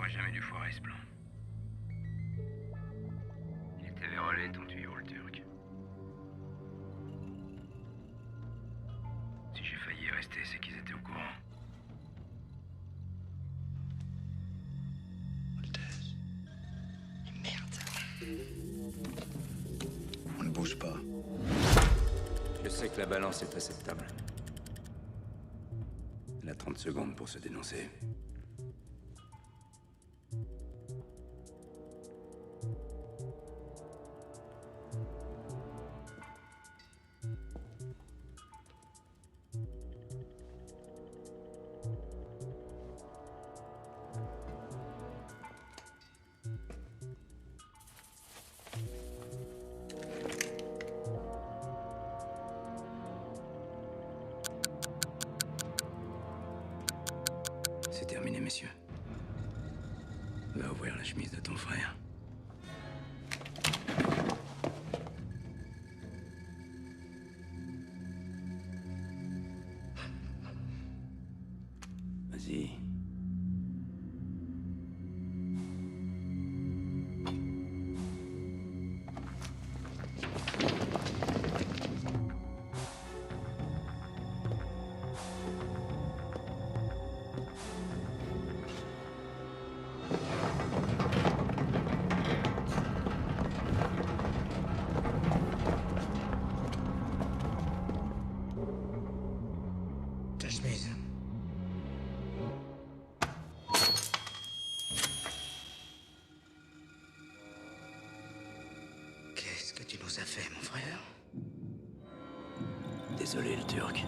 aurait jamais dû foirer ce plan. Il était vérolé, ton tuyau, le Turc. Si j'ai failli y rester, c'est qu'ils étaient au courant. Maltese. Mais merde. On ne bouge pas. Je sais que la balance est acceptable. Elle a 30 secondes pour se dénoncer. C'est terminé, messieurs. Va ouvrir la chemise de ton frère. Vas-y. Ta chemise. Qu'est-ce que tu nous as fait, mon frère? Désolé, le Turc.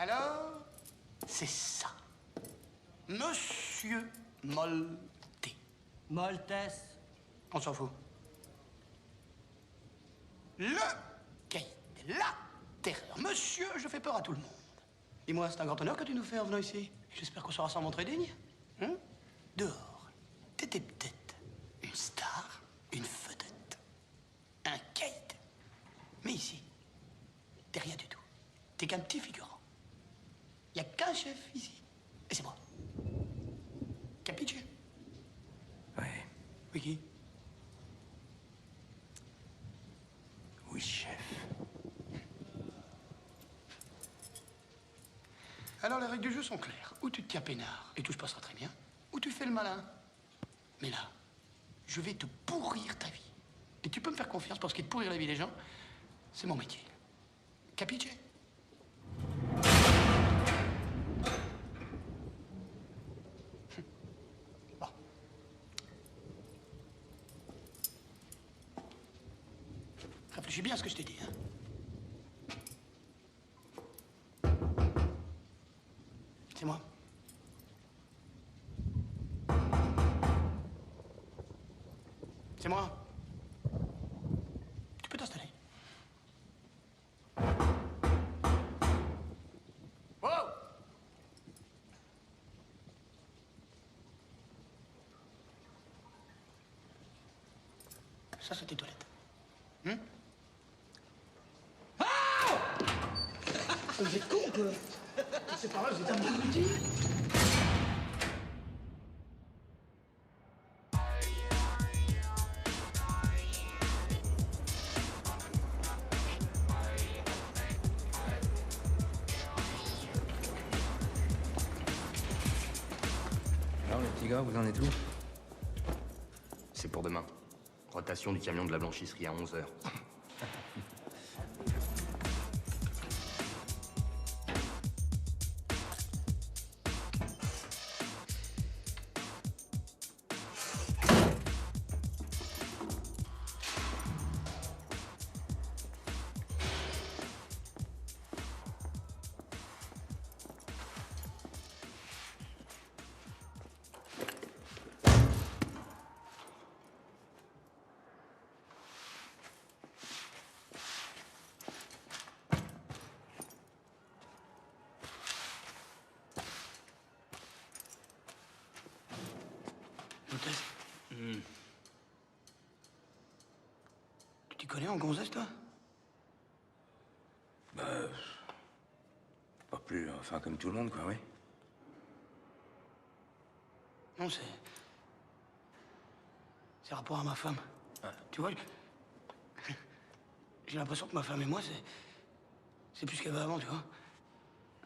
Alors, c'est ça. Monsieur Molté. Maltese. On s'en fout. Le caïd, la terreur. Monsieur, je fais peur à tout le monde. Dis-moi, c'est un grand honneur que tu nous fais en venant ici. J'espère qu'on saura s'en montrer digne. Hein? Dehors, t'étais peut-être une star, une vedette. qu'un petit figurant. Il n'y a qu'un chef ici. Et c'est moi. Capiche? Ouais. Oui, qui? Oui, chef. Alors, les règles du jeu sont claires. Ou tu te tiens peinard et tout se passera très bien, ou tu fais le malin. Mais là, je vais te pourrir ta vie. Et tu peux me faire confiance parce que de pourrir la vie des gens, c'est mon métier. Capiche? Bon. Réfléchis bien à ce que je t'ai dit, hein. C'est moi. C'est moi. Tu peux t'installer. Wow! Ça, c'est tes toilettes. Ah! Vous êtes con, quoi. C'est pas vrai, vous êtes un peu petit. Alors, les petits gars, vous en êtes où? C'est pour demain. Rotation du camion de la blanchisserie à 11h. Hôtesse. Tu t'y connais en gonzesse, toi? Pas plus, enfin, comme tout le monde, quoi, oui. Non, c'est rapport à ma femme. Tu vois, j'ai l'impression que ma femme et moi, c'est plus qu'elle va avant, tu vois.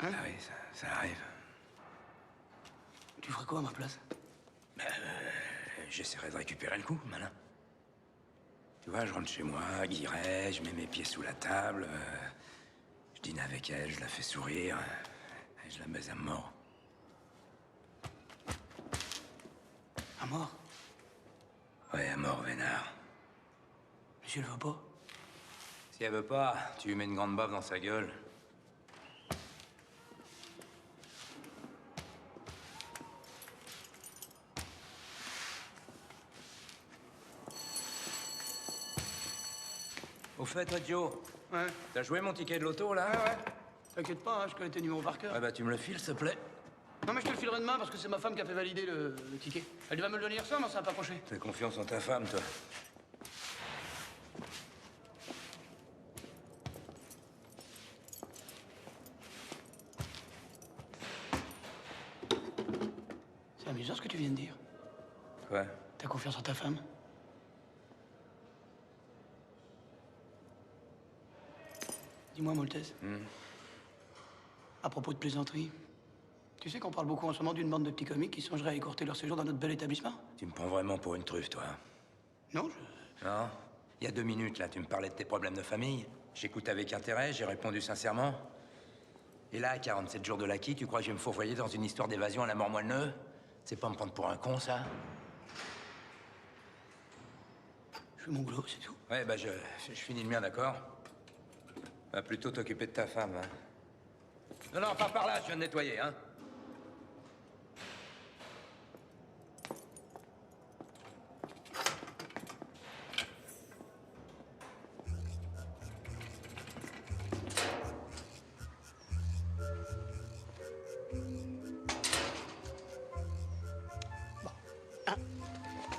Hein? Ah oui, ça arrive. Tu ferais quoi à ma place? J'essaierai de récupérer le coup, malin. Tu vois, je rentre chez moi, guiré, je mets mes pieds sous la table, je dîne avec elle, je la fais sourire, et je la baise à mort. À mort? Ouais, à mort, vénard. Monsieur le veut pas? Si elle veut pas, tu lui mets une grande baffe dans sa gueule. Au fait, toi, Joe, Ouais. t'as joué mon ticket de loto, là? Ouais. T'inquiète pas, hein, je connais tes numéros par cœur. Ouais, bah, tu me le files, s'il te plaît. Non, mais je te le filerai demain parce que c'est ma femme qui a fait valider le ticket. Elle va me le donner hier soir, non, ça n'a pas approché. Fais confiance en ta femme, toi. C'est amusant ce que tu viens de dire. Quoi? T'as confiance en ta femme? Dis-moi, Maltese. À propos de plaisanterie, tu sais qu'on parle beaucoup en ce moment d'une bande de petits comiques qui songeraient à écourter leur séjour dans notre bel établissement? Tu me prends vraiment pour une truffe, toi. Non, Non? Il y a 2 minutes, là, tu me parlais de tes problèmes de famille. J'écoute avec intérêt, j'ai répondu sincèrement. Et là, à 47 jours de l'acquis, tu crois que je vais me fourvoyer dans une histoire d'évasion à la mort moelle-neu? C'est pas me prendre pour un con, ça? je fais mon boulot, c'est tout. Ouais, bah, je finis le mien, d'accord? Va plutôt t'occuper de ta femme, hein. Non, non, pas par là, je viens de nettoyer, hein.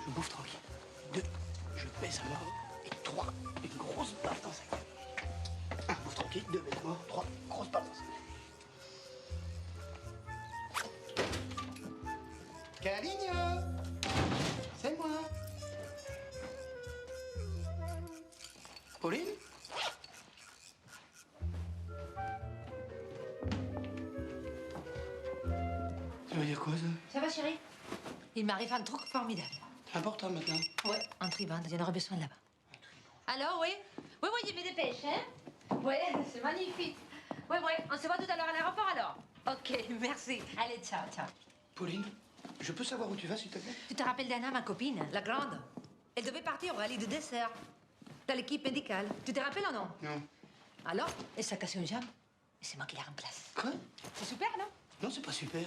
Je bouffe tranquille. 2, je baisse à mort. Et 3, une grosse baffe dans sa gueule. 1, bouffe tranquille. 2, baisse à mort. 3, grosse baffe dans sa gueule. Il m'arrive un truc formidable. C'est important maintenant. Ouais, un tribun, il y en aura besoin là-bas. Alors, oui? Oui, je me dépêche, hein? Ouais, c'est magnifique. Ouais, on se voit tout à l'heure à l'aéroport alors. Ok, merci. Allez, ciao. Pauline, je peux savoir où tu vas, s'il te plaît? Tu te rappelles d'Anna, ma copine, la grande? Elle devait partir au rallye de dessert. Dans l'équipe médicale. Tu te rappelles ou non? Non. Alors, elle s'est cassée une jambe. Et c'est moi qui la remplace. Quoi? C'est super, non? Non, c'est pas super.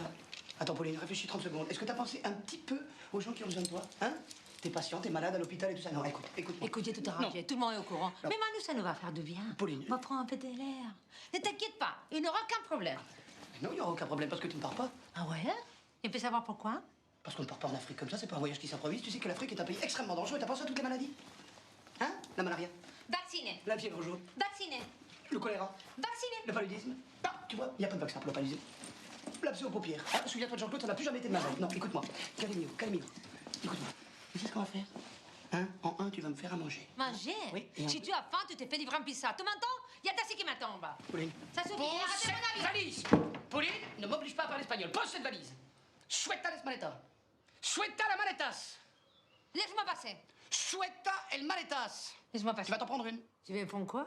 Attends, Pauline, réfléchis 30 secondes. Est-ce que t'as pensé un petit peu aux gens qui ont besoin de toi? Hein? T'es patient, t'es malade à l'hôpital et tout ça. Non, écoute-moi. Écoute, j'ai tout arrangé. Tout le monde est au courant. Non. Mais nous, ça nous va faire du bien. Pauline. On va prendre un peu de l'air. Ne t'inquiète pas, il n'y aura aucun problème. Non, il n'y aura aucun problème parce que tu ne pars pas. Ah ouais? Il peut savoir pourquoi? Parce qu'on ne part pas en Afrique comme ça, c'est pas un voyage qui s'improvise. Tu sais que l'Afrique est un pays extrêmement dangereux. T'as pensé à toutes les maladies? Hein? La malaria, Vacciné. la fièvre jaune, Vacciné. le choléra, Vacciné. le paludisme. Ah, tu vois, il n'y a pas de vaccin pour le paludisme. L'abcès aux paupières. Ah, souviens-toi de Jean-Claude, ça n'a plus jamais été de ma vie. Non, écoute-moi. Calmez-vous. Écoute-moi. Tu sais ce qu'on va faire? Hein? En un, tu vas me faire à manger. Manger? Oui, et en Si deux- tu as faim, tu te fais livrer un pizza. Tu m'entends? Il y a Tassi qui m'attend. Pauline. Ça suffit, Pose arrêtez cette mon avis. valise. Pauline, ne m'oblige pas à parler espagnol. Pose cette valise. Suelta las maletas. Suelta las maletas. Laisse-moi passer. Suelta el maletas. Laisse-moi Tu passer. vas t'en prendre une. Tu veux prendre quoi?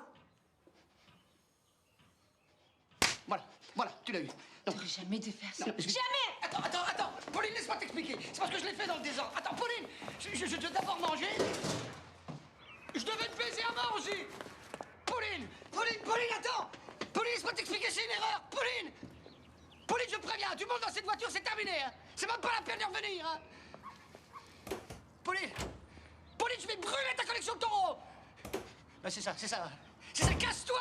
Voilà, tu l'as eu. Non. Je vais jamais te faire ça. Non, excuse- Jamais! Attends. Pauline, laisse-moi t'expliquer. C'est parce que je l'ai fait dans le désordre. Attends, Pauline, je dois d'abord manger. Je devais te baiser à manger. Pauline, attends. Pauline, laisse-moi t'expliquer, c'est une erreur. Pauline, je préviens, tu montes dans cette voiture, c'est terminé. Hein. C'est même pas la peine de revenir. Hein. Pauline, je vais brûler ta collection de taureaux. Ben, c'est ça. Casse-toi,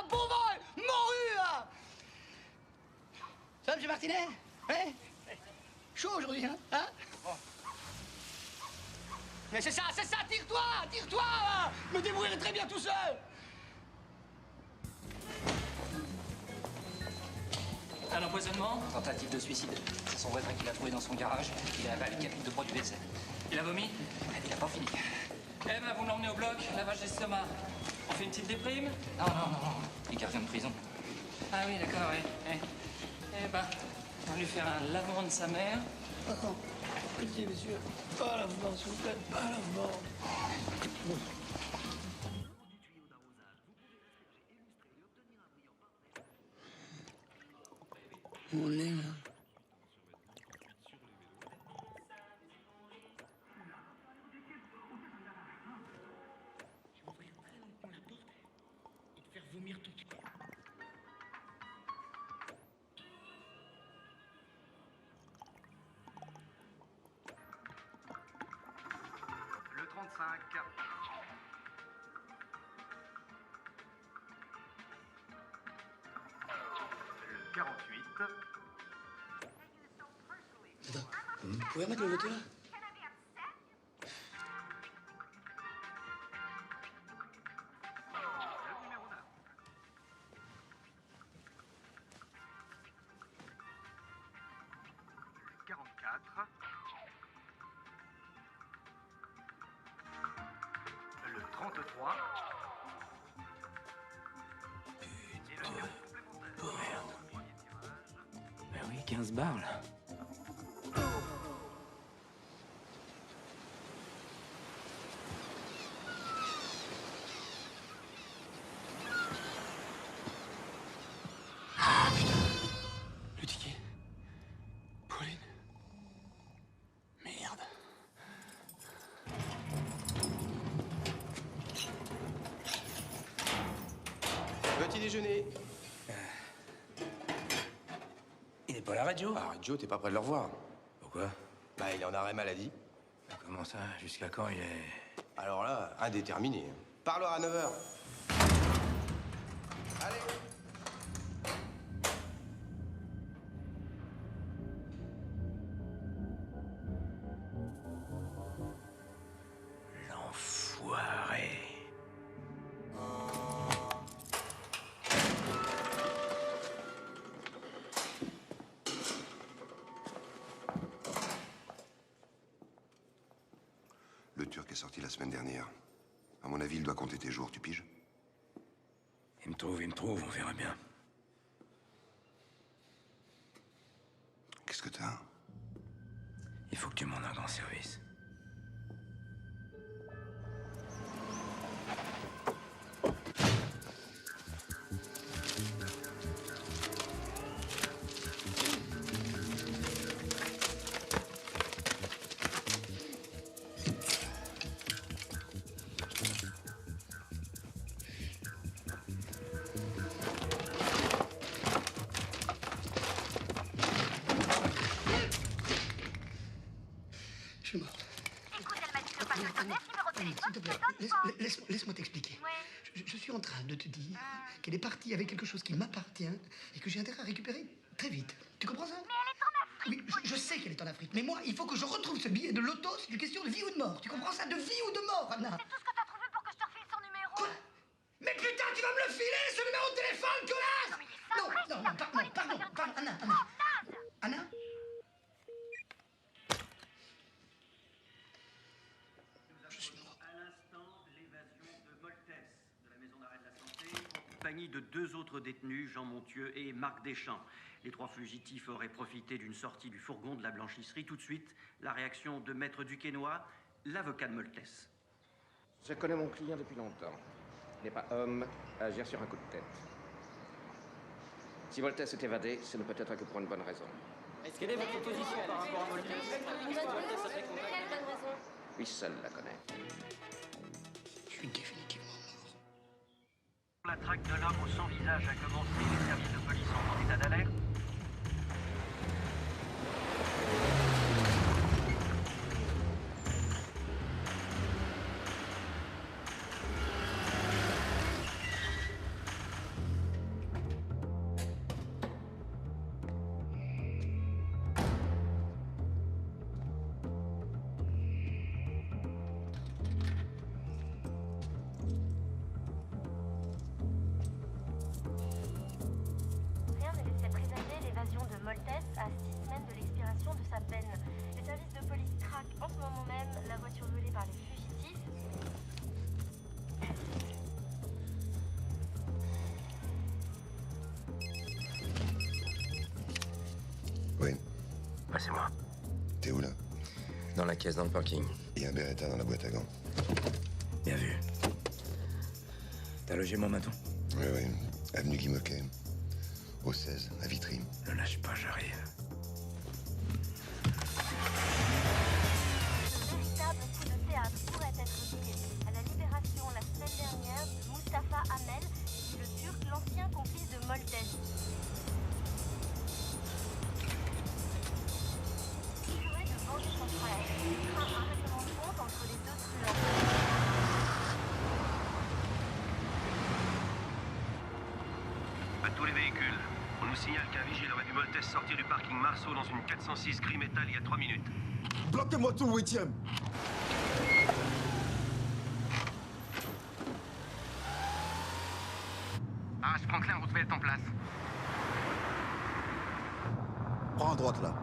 bon vol, morue. Hein. Ça va, M. Martinet? Hein? Chaud aujourd'hui, hein? Mais c'est ça, tire-toi! Hein. Je me débrouillerai très bien tout seul! Un empoisonnement. Tentative de suicide. C'est son voisin qui l'a trouvé dans son garage. Il a avalé 4 litres de produit vaisselle. Il a vomi. Il a pas fini. Eh ben, vous l'emmenez au bloc, lavage d'estomac. On fait une petite déprime? Non. Il revient de prison. Ah oui, d'accord, oui. Eh ben, on va lui faire un lavement de sa mère. Pitié, monsieur. Pas lavement, s'il vous plaît. Pas lavement. On est là. Le 35. Le 48. Attends, vous pouvez remettre le moteur? Le numéro 9. Le 44. Le 33. Et le numéro complémentaire. Ben oui, 15 bars, là. Le ticket. Pauline. Merde. Petit déjeuner. Il est pas à la radio? Ah, Joe, t'es pas prêt de le revoir. Pourquoi? Bah, il est en arrêt maladie. Comment ça? Jusqu'à quand il est... Alors là, indéterminé. Parlera à 9h. Allez. L'enfoiré. Le Turc est sorti la semaine dernière. À mon avis, il doit compter tes jours, tu piges? Il me trouve, on verra bien. Qu'est-ce que t'as? Il faut que tu m'en un grand service. Je suis mort. Écoute, elle m'a dit de pas te sonner, numéro de téléphone, S'il te plaît, laisse-moi t'expliquer. Je suis en train de te dire qu'elle est partie avec quelque chose qui m'appartient et que j'ai intérêt à récupérer très vite. Tu comprends ça? Mais elle est en Afrique. Oui, je sais qu'elle est en Afrique, mais moi, il faut que je retrouve ce billet de loto. C'est une question de vie ou de mort. Tu comprends ça? De vie ou de mort, Anna. C'est tout ce que t'as trouvé pour que je te refile son numéro. Quoi? Mais putain, tu vas me le filer, ce numéro de téléphone, connasse! Non, mais il est fin prêt, Non, il a pardon, Anna. Anna? Je suis mort. À l'instant, l'évasion de Moltès de la maison d'arrêt de la santé, en compagnie de 2 autres détenus, Jean Montieu et Marc Deschamps. Les 3 fugitifs auraient profité d'une sortie du fourgon de la blanchisserie. Tout de suite, la réaction de Maître Duquesnoy, l'avocat de Moltès. Je connais mon client depuis longtemps. Il n'est pas homme à agir sur un coup de tête. Si Moltès s'est évadé, ce ne peut être que pour une bonne raison. Quelle est votre position par rapport à Moltès? Lui seul la connaît. Je suis définitivement mort. La traque de l'homme au sans visage a commencé. Les services de police sont en état d'alerte. Rien ne laissait présager l'évasion de Moltès à 6 semaines de l'expiration de sa peine. Les services de police traquent en ce moment même la voiture volée par les fugitifs. Oui, Ouais, c'est moi. t'es où là? Dans la caisse, dans le parking. Il y a un Beretta dans la boîte à gants. Bien vu. T'as logé mon maton? Oui, oui. Avenue Guy Moquet. Au 16, à Vitry. Ne lâche pas, j'arrive. Ce véritable coup de théâtre pourrait être lié à la libération la semaine dernière de Mustapha Hamel, dit le Turc, l'ancien complice de Moltès. Il jouait de venger son frère. Il craint un règlement de compte entre les deux truands. À tous les véhicules, on nous signale qu'un vigile aurait vu Moltès sortir du parking Marceau dans une 406 gris métal il y a 3 minutes. Bloquez-moi tout, 8e. Ah, je prends Claire, vous trouvez en place. Prends à droite, là.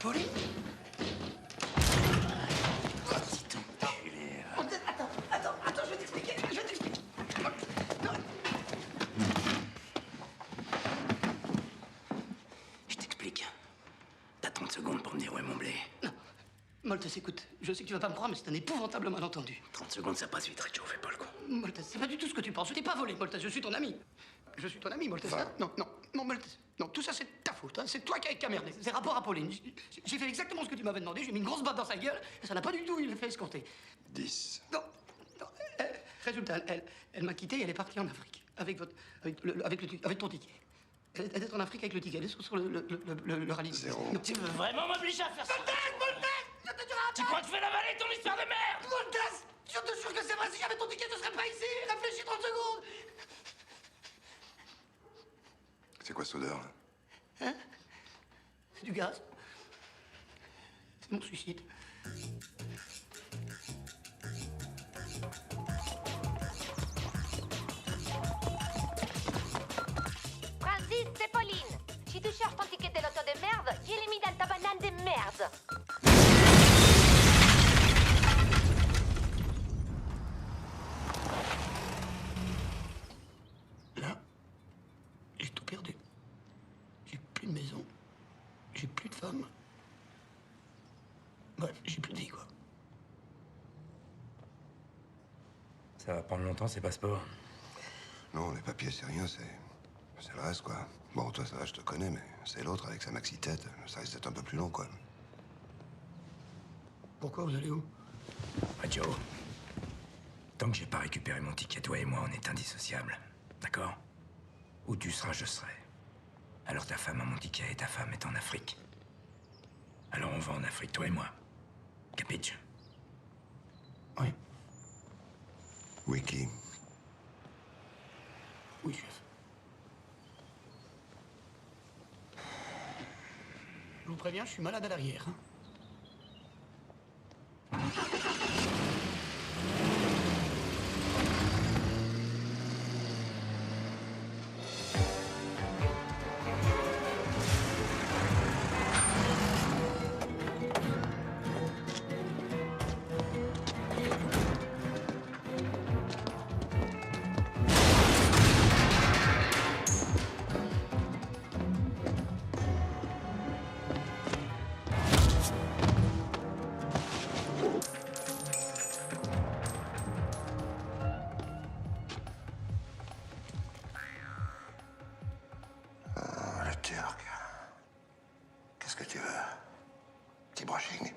Pauline? Attends, je vais t'expliquer. Je t'explique. T'as 30 secondes pour me dire où est mon blé. Non. Moltes, écoute, je sais que tu vas pas me croire, mais c'est un épouvantable malentendu. 30 secondes, ça passe vite, Reggio, fais pas le con. Moltes, c'est pas du tout ce que tu penses. Je t'ai pas volé, Moltes, je suis ton ami. Je suis ton ami, Moltes. Va. Non, Moltes. Non, tout ça, c'est ta faute. Hein. C'est toi qui as merdé. C'est rapport à Pauline. J'ai fait exactement ce que tu m'avais demandé. J'ai mis une grosse batte dans sa gueule et ça n'a pas du tout eu l'effet escompté. 10. Non. Résultat, elle m'a quitté et elle est partie en Afrique. Avec ton ticket. Elle est en Afrique avec le ticket. Elle est sur le rallye. 0. Non. Tu veux vraiment m'obliger à faire ça? Moltes, Tu crois que je vais l'avaler ton histoire de merde? Moltes, je te jure que c'est vrai. Si j'avais ton ticket, je serais pas ici. Réfléchis 30 secondes. C'est quoi cette odeur, là? Hein? C'est du gaz. C'est mon suicide. Francis, c'est Pauline. Si tu cherches ton ticket de l'auto de merde, je l'ai mis dans ta banane de merde. Là, j'ai tout perdu. J'ai plus de maison. J'ai plus de femme. Bref, j'ai plus de vie, quoi. Ça va prendre longtemps, ces passeports. Non, les papiers, c'est rien, c'est le reste, quoi. Bon, toi, ça va, je te connais, mais c'est l'autre avec sa maxi-tête. Ça risque d'être un peu plus long, quoi. Pourquoi vous allez où? Reggio, tant que j'ai pas récupéré mon ticket, toi et moi, on est indissociables. D'accord? Où tu seras, je serai. Alors ta femme a mon ticket et ta femme est en Afrique. Alors on va en Afrique, toi et moi. Capiche? Oui. Wiki. Oui, chef. Je vous préviens, je suis malade à l'arrière. Hein. Le Turc. Qu'est-ce que tu veux? Petit brushing?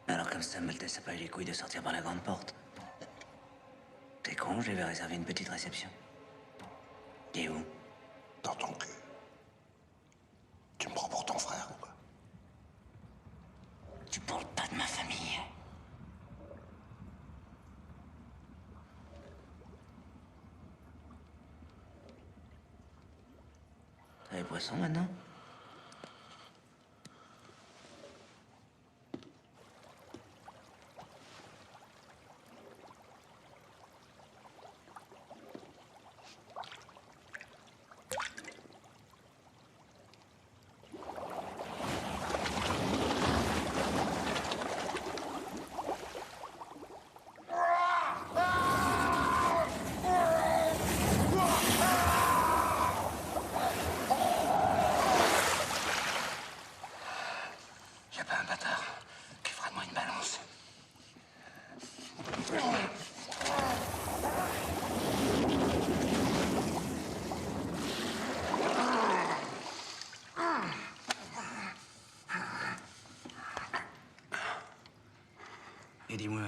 Alors comme ça, Maltese a pas eu les couilles de sortir par la grande porte. T'es con, je lui avais réservé une petite réception. Et où? Dans ton cul. Tu me prends pour ton frère, ou quoi? Tu parles pas de ma famille. T'as les poissons maintenant? Y'a pas un bâtard qui fera de moi une balance. Et dis-moi,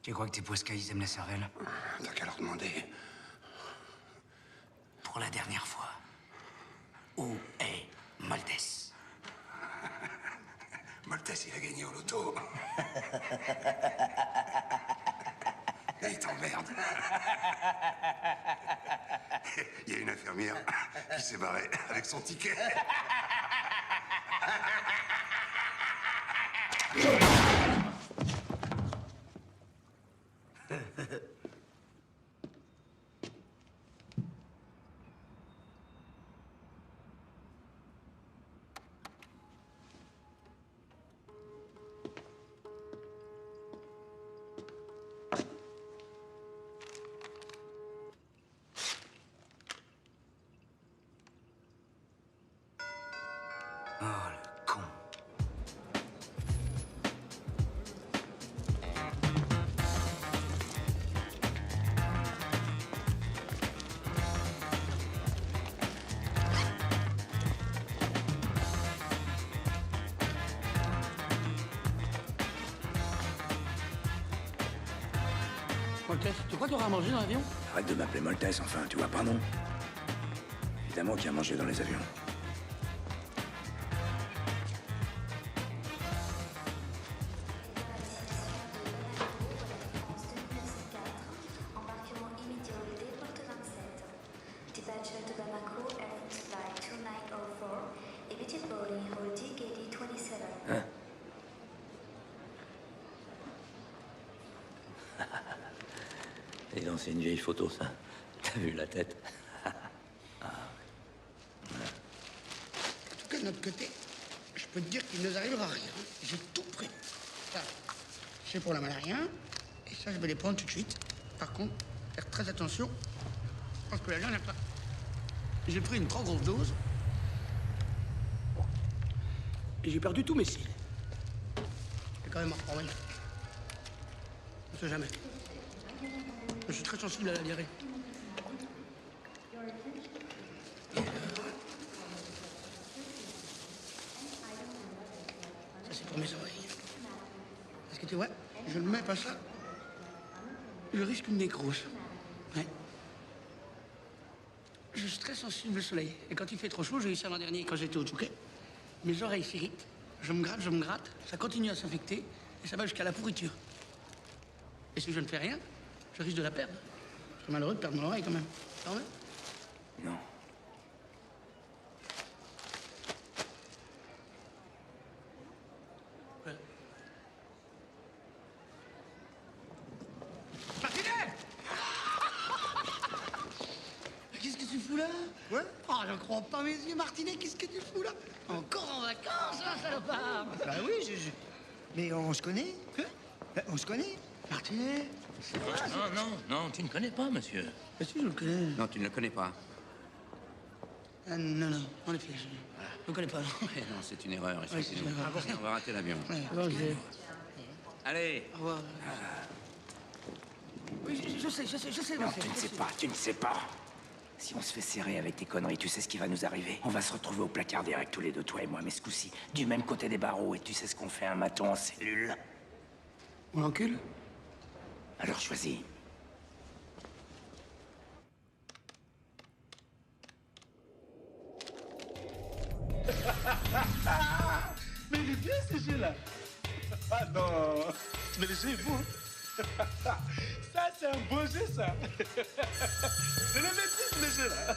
tu crois que tes poiscailles aiment la cervelle? T'as qu'à leur demander. Pour la dernière fois, où est Maltese? Maltese, il a gagné au loto. Et il t'emmerde. Il y a une infirmière qui s'est barrée avec son ticket. Oh, le con. Moltès, tu crois qu'il y aura à manger dans l'avion? Arrête de m'appeler Moltès, enfin, tu vois pas, non? Évidemment qu'il y a à manger dans les avions. Embarquement immédiat au dépôt de 27. Departure de Bamako, Air France Flight 2904. Immediate boarding, hold DKD 27. Hein? Dis donc, c'est une vieille photo, ça. T'as vu la tête? En tout cas, de notre côté, je peux te dire qu'il ne nous arrivera rien. J'ai tout pris. Ça, c'est pour la malaria. Et ça, je vais les prendre tout de suite. Par contre, faire très attention. Parce que la dernière fois, j'ai pris une trop grosse dose. Et j'ai perdu tous mes cils. C'est quand même un problème. On ne sait jamais. Je suis très sensible à la diarrhée. Ça, c'est pour mes oreilles. Parce que tu vois, je ne mets pas ça. Je risque une nécrose. Ouais. Je suis très sensible au soleil. Et quand il fait trop chaud, j'ai eu ça l'an dernier quand j'étais au Touquet. Mes oreilles s'irritent. Je me gratte. Ça continue à s'infecter. Et ça va jusqu'à la pourriture. Et si je ne fais rien, je risque de la perdre. Je serais malheureux de perdre mon oreille quand même. Quand même. Non. Ouais. Martinet! Qu'est-ce que tu fous là? Ouais? Oh, je crois pas mes yeux, Martinet, qu'est-ce que tu fous là? Encore en vacances, là, salopard! Bah oui, mais on se connaît? Hein? On se connaît? Martinet? Non, tu ne connais pas, monsieur. Bien sûr, je le connais. Non, tu ne le connais pas. Non, en effet, je ne le connais pas. Non, Non, c'est une erreur, Ouais, c'est excusez-nous. une erreur. On va rater l'avion. Ouais, ok. Allez. Au revoir. Oui, je sais, Non, Martinet, je sais. tu ne sais pas. Si on se fait serrer avec tes conneries, tu sais ce qui va nous arriver. On va se retrouver au placard direct, tous les deux, toi et moi, mais ce coup-ci, du même côté des barreaux. Et tu sais ce qu'on fait, un maton en cellule? On l'encule? Alors choisis. Mais il est bien ce jeu-là. Ah non, mais le jeu est beau. Ça, c'est un beau jeu, ça. Je le maîtrise, le jeu-là.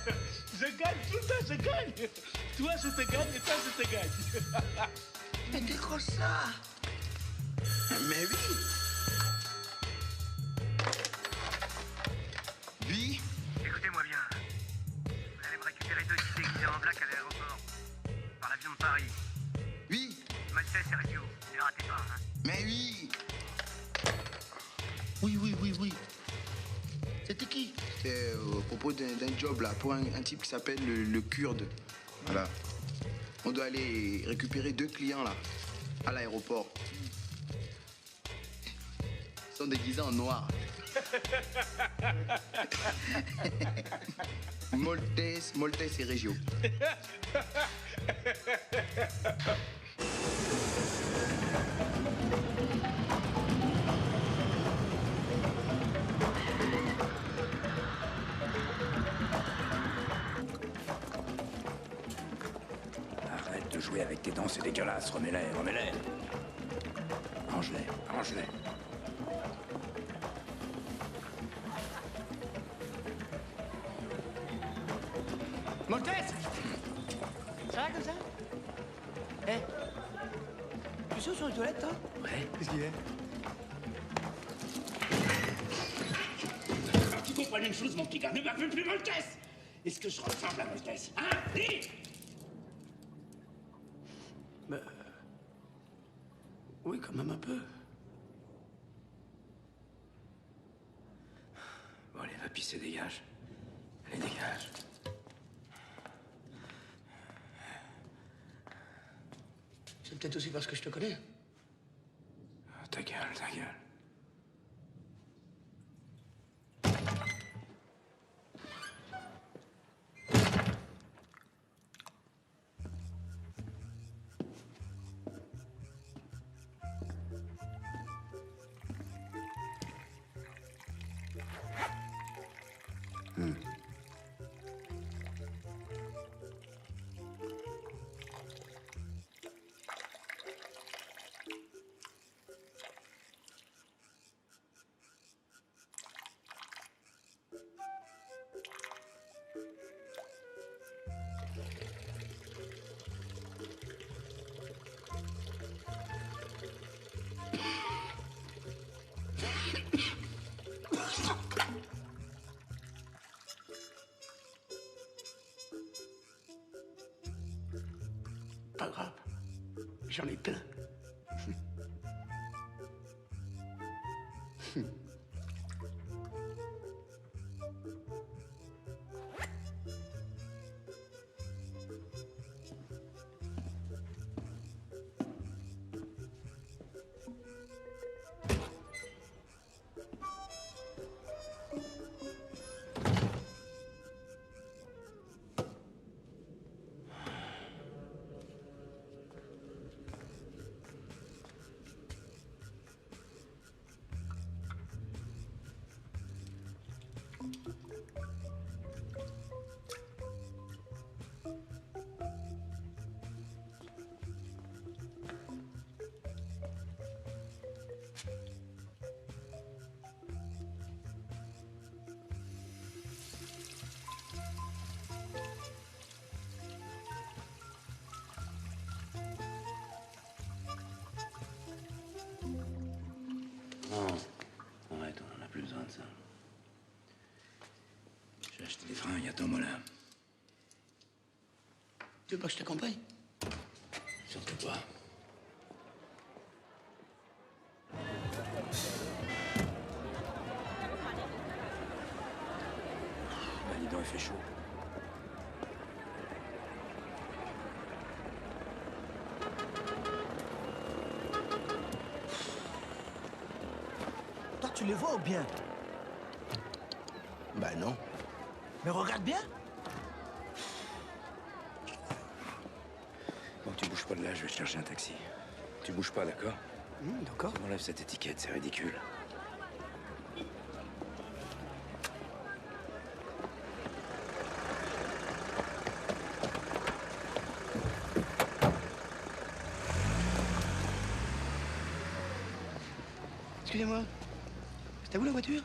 Je gagne tout le temps, je gagne. Toi, je te gagne et toi, je te gagne. Mais décroche ça. Mais oui. Oui. Écoutez-moi bien. Vous allez me récupérer 2 types déguisés en black à l'aéroport. Par l'avion de Paris. Oui. Maltais, Sergio. Ne ratez pas, hein. Mais oui. Oui. C'était qui? C'était au propos d'un job là, pour un type qui s'appelle le Kurde. Voilà. On doit aller récupérer 2 clients là, à l'aéroport. Ils sont déguisés en noir. Moltès et Reggio. Arrête de jouer avec tes dents, c'est dégueulasse. Remets-les. Range-les. Moltès! Ça va comme ça? Eh? Tu es sûr sur les toilettes, toi? Ouais. Qu'est-ce qu'il y a? Tu comprends une chose, mon petit gars, ne m'appelle plus Moltès. Est-ce que je ressemble à Moltès? Hein? Dis! Bah... Oui, quand même un peu. Bon, allez, va pisser, dégage. Allez, dégage. C'est peut-être aussi parce que je te connais. Ta gueule, ta gueule. Pas grave. J'en ai plein. Non, arrête, on n'en a plus besoin de ça. J'ai acheté des fringues, attends-moi là. Tu veux pas que je t'accompagne? Surtout pas. Bah, dis donc, il fait chaud. Toi, tu les vois ou bien? Bah non. Mais regarde bien. Bon, tu bouges pas de là, je vais chercher un taxi. Tu bouges pas, d'accord? D'accord. Tu m'enlèves cette étiquette, c'est ridicule. Excusez-moi. C'est à vous la voiture?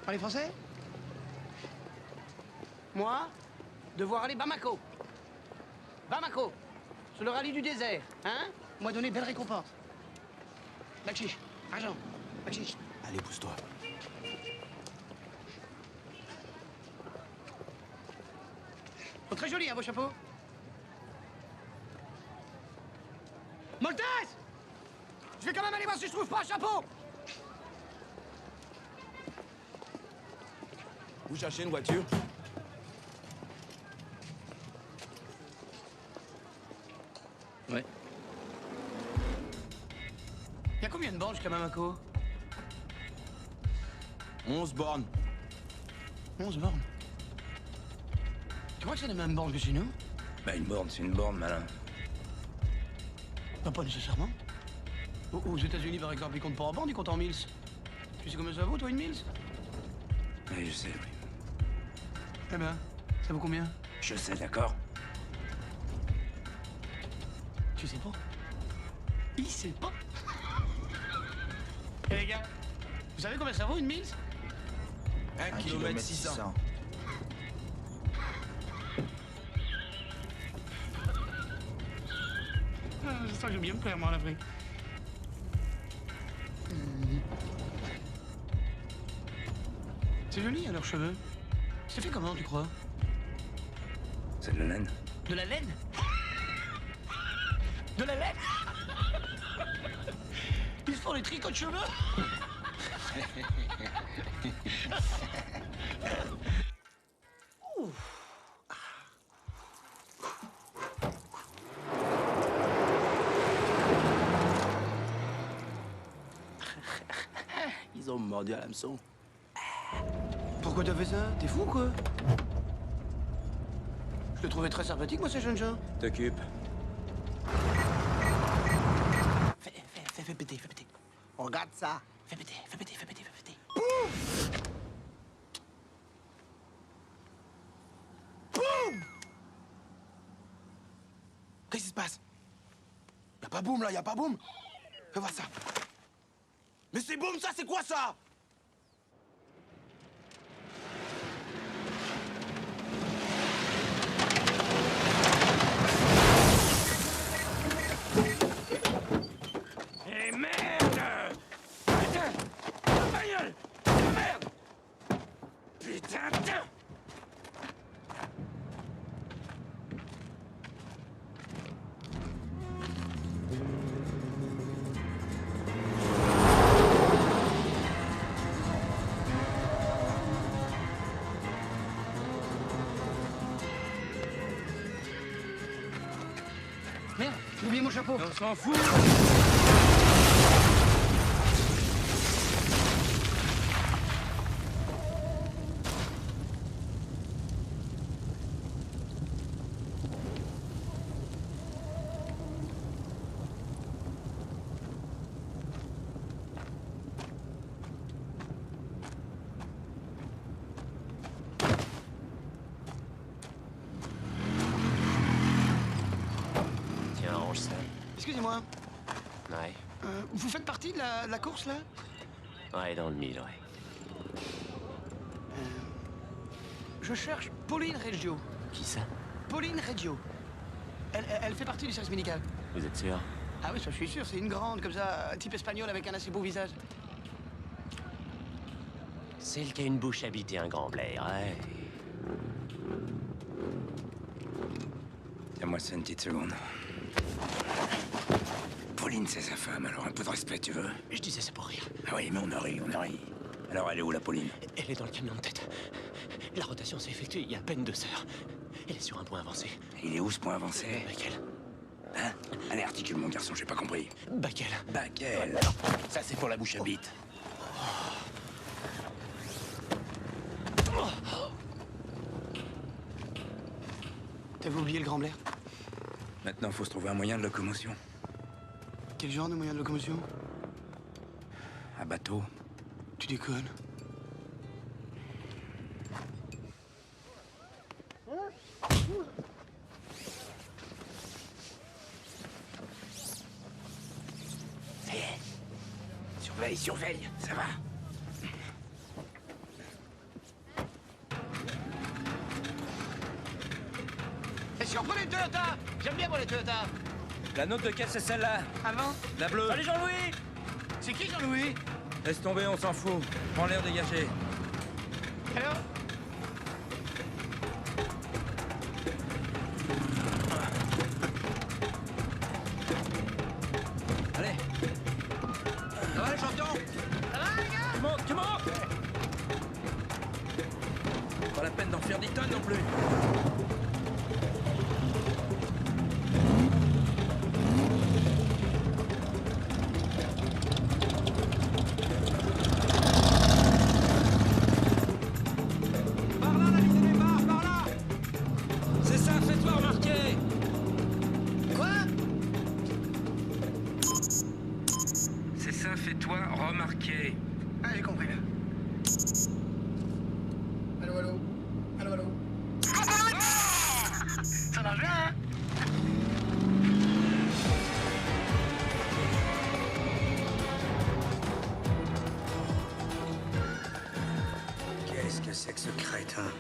Parlez français? Moi, devoir aller Bamako. Bamako, sur le rallye du désert, hein? On m'a donné belle récompense. Bakchiche, argent, bakchiche. Allez, pousse-toi. Oh, très joli, hein, vos chapeaux. Maltese! Je vais quand même aller voir si je trouve pas un chapeau! Vous cherchez une voiture? Ouais. Il y a combien de bornes jusqu'à Bamako? 11 bornes. 11 bornes. Tu crois que c'est les mêmes bornes que chez nous? Bah, une borne, c'est une borne, malin. Bah, pas nécessairement. Aux États-Unis, par exemple, ils comptent pas en bornes, ils comptent en miles. Tu sais combien ça vaut, toi, une miles? Oui, je sais, oui. Eh ben, ça vaut combien? Je sais, d'accord? Tu sais pas? Il sait pas? Eh les gars, vous savez combien ça vaut, une miles? 1 km 600. Ah, je sens que j'aime bien me plaire, moi, à l'Afrique. C'est joli, hein, leurs cheveux. C'est fait comment, tu crois? C'est de la laine. De la laine? De la laine? Ils se font des tricots de cheveux? ils ont mordu à l'hameçon. Pourquoi t'as fait ça? T'es fou, quoi? Je le trouvais très sympathique, moi, ces jeunes gens. T'occupe. Fais péter, fais péter. Regarde ça. Fais péter, fais péter, fais péter, fais péter. Boum! Qu'est-ce qui se passe? Y'a pas boum là, y'a pas boum. Fais voir ça. Mais c'est boum ça, c'est quoi ça? Eh merde! Putain! La bagnole! Merde! Putain! Merde, j'ai oublié mon chapeau. On s'en fout. Tiens, range ça. Excusez-moi, Ouais. vous faites partie de la course, là? Ouais, dans le mille, ouais. Je cherche Pauline Reggio. Qui ça? Pauline Reggio. Elle fait partie du service médical. Vous êtes sûr? Ah oui, ça, je suis sûr, c'est une grande, comme ça, type espagnol avec un assez beau visage. Celle qui a une bouche habitée, un grand blaire, ouais. Tiens-moi ça une petite seconde. Pauline, c'est sa femme, alors un peu de respect, tu veux? Je disais ça pour rire. Ah oui, mais on a ri, on a ri. Alors, elle est où, la Pauline? Elle est dans le camion de tête. La rotation s'est effectuée il y a à peine 2 heures. Elle est sur un point avancé. Il est où, ce point avancé? Baquel. Hein? Allez, articule, mon garçon, j'ai pas compris. Baquel. Baquel. Ça, c'est pour la bouche à bite. T'avais oublié le Grand Blair? Maintenant, faut se trouver un moyen de locomotion. Quel genre de moyen de locomotion? Un bateau. Tu déconnes. Surveille, surveille, ça va. Et si on prenait une Toyota? J'aime bien pour les Toyota. La note de caisse, c'est celle-là. Avant? La bleue. Salut Jean-Louis! C'est qui Jean-Louis? Laisse tomber, on s'en fout. Prends l'air dégagé. Alors? Allez. Ça va les champions? Ça va les gars? Tu montes, tu montes. Pas la peine d'en faire 10 tonnes non plus. C'est ça, fais-toi remarquer. Quoi? C'est ça, fais-toi remarquer. Ah, j'ai compris là. Allô, allô? Allô, allô? Ça marche bien, hein? Qu'est-ce que c'est que ce crétin?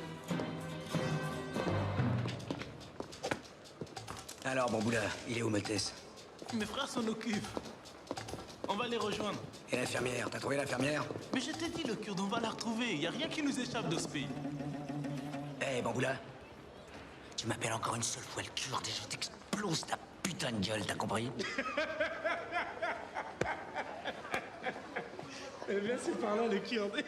Alors, Bamboula, il est où, Maltès? Mes frères s'en occupent. On va les rejoindre. Et l'infirmière? T'as trouvé l'infirmière? Mais je t'ai dit, le Kurde, on va la retrouver. Y a rien qui nous échappe de ce pays. Eh, Bamboula, tu m'appelles encore une seule fois le Kurde et je t'explose ta putain de gueule, t'as compris? Eh bien, c'est par là, le Kurde.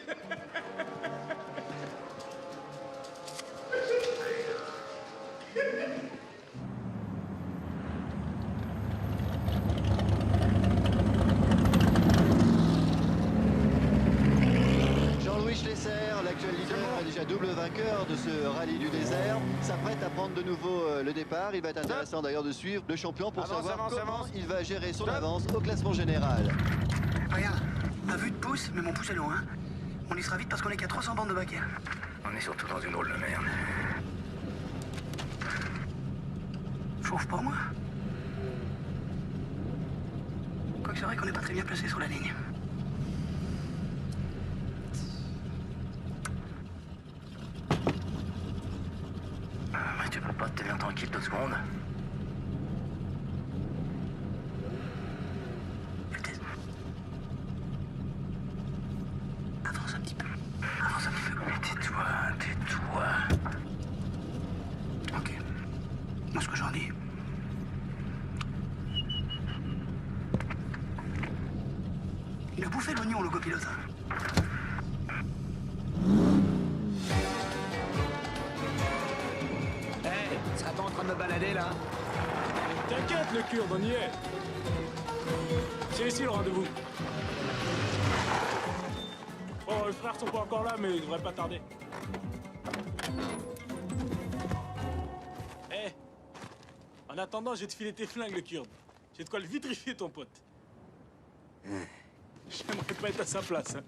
à double vainqueur de ce rallye du désert s'apprête à prendre de nouveau le départ. Il va être intéressant d'ailleurs de suivre le champion pour savoir comment il va gérer son avance au classement général. Regarde, à vue de pouce, mais mon pouce est loin. Hein. On y sera vite parce qu'on est qu'à 300 bandes de baquets. On est surtout dans une drôle de merde. Chauffe pas, moi. Quoique c'est vrai qu'on n'est pas très bien placé sur la ligne. Mais tu peux pas te tenir tranquille 2 secondes? Avance un petit peu. Avance un petit peu. Mais tais-toi, tais-toi. Ok. Moi, ce que j'en dis... Il a bouffé l'oignon, le copilote. Hey, seras pas en train de me balader, là? T'inquiète, le Kurde, on y est. C'est ici le rendez-vous. Oh, les frères sont pas encore là, mais ils devraient pas tarder. Eh, en attendant, je vais te filer tes flingues, le Kurde. J'ai de quoi le vitrifier, ton pote. J'aimerais pas être à sa place. Hein.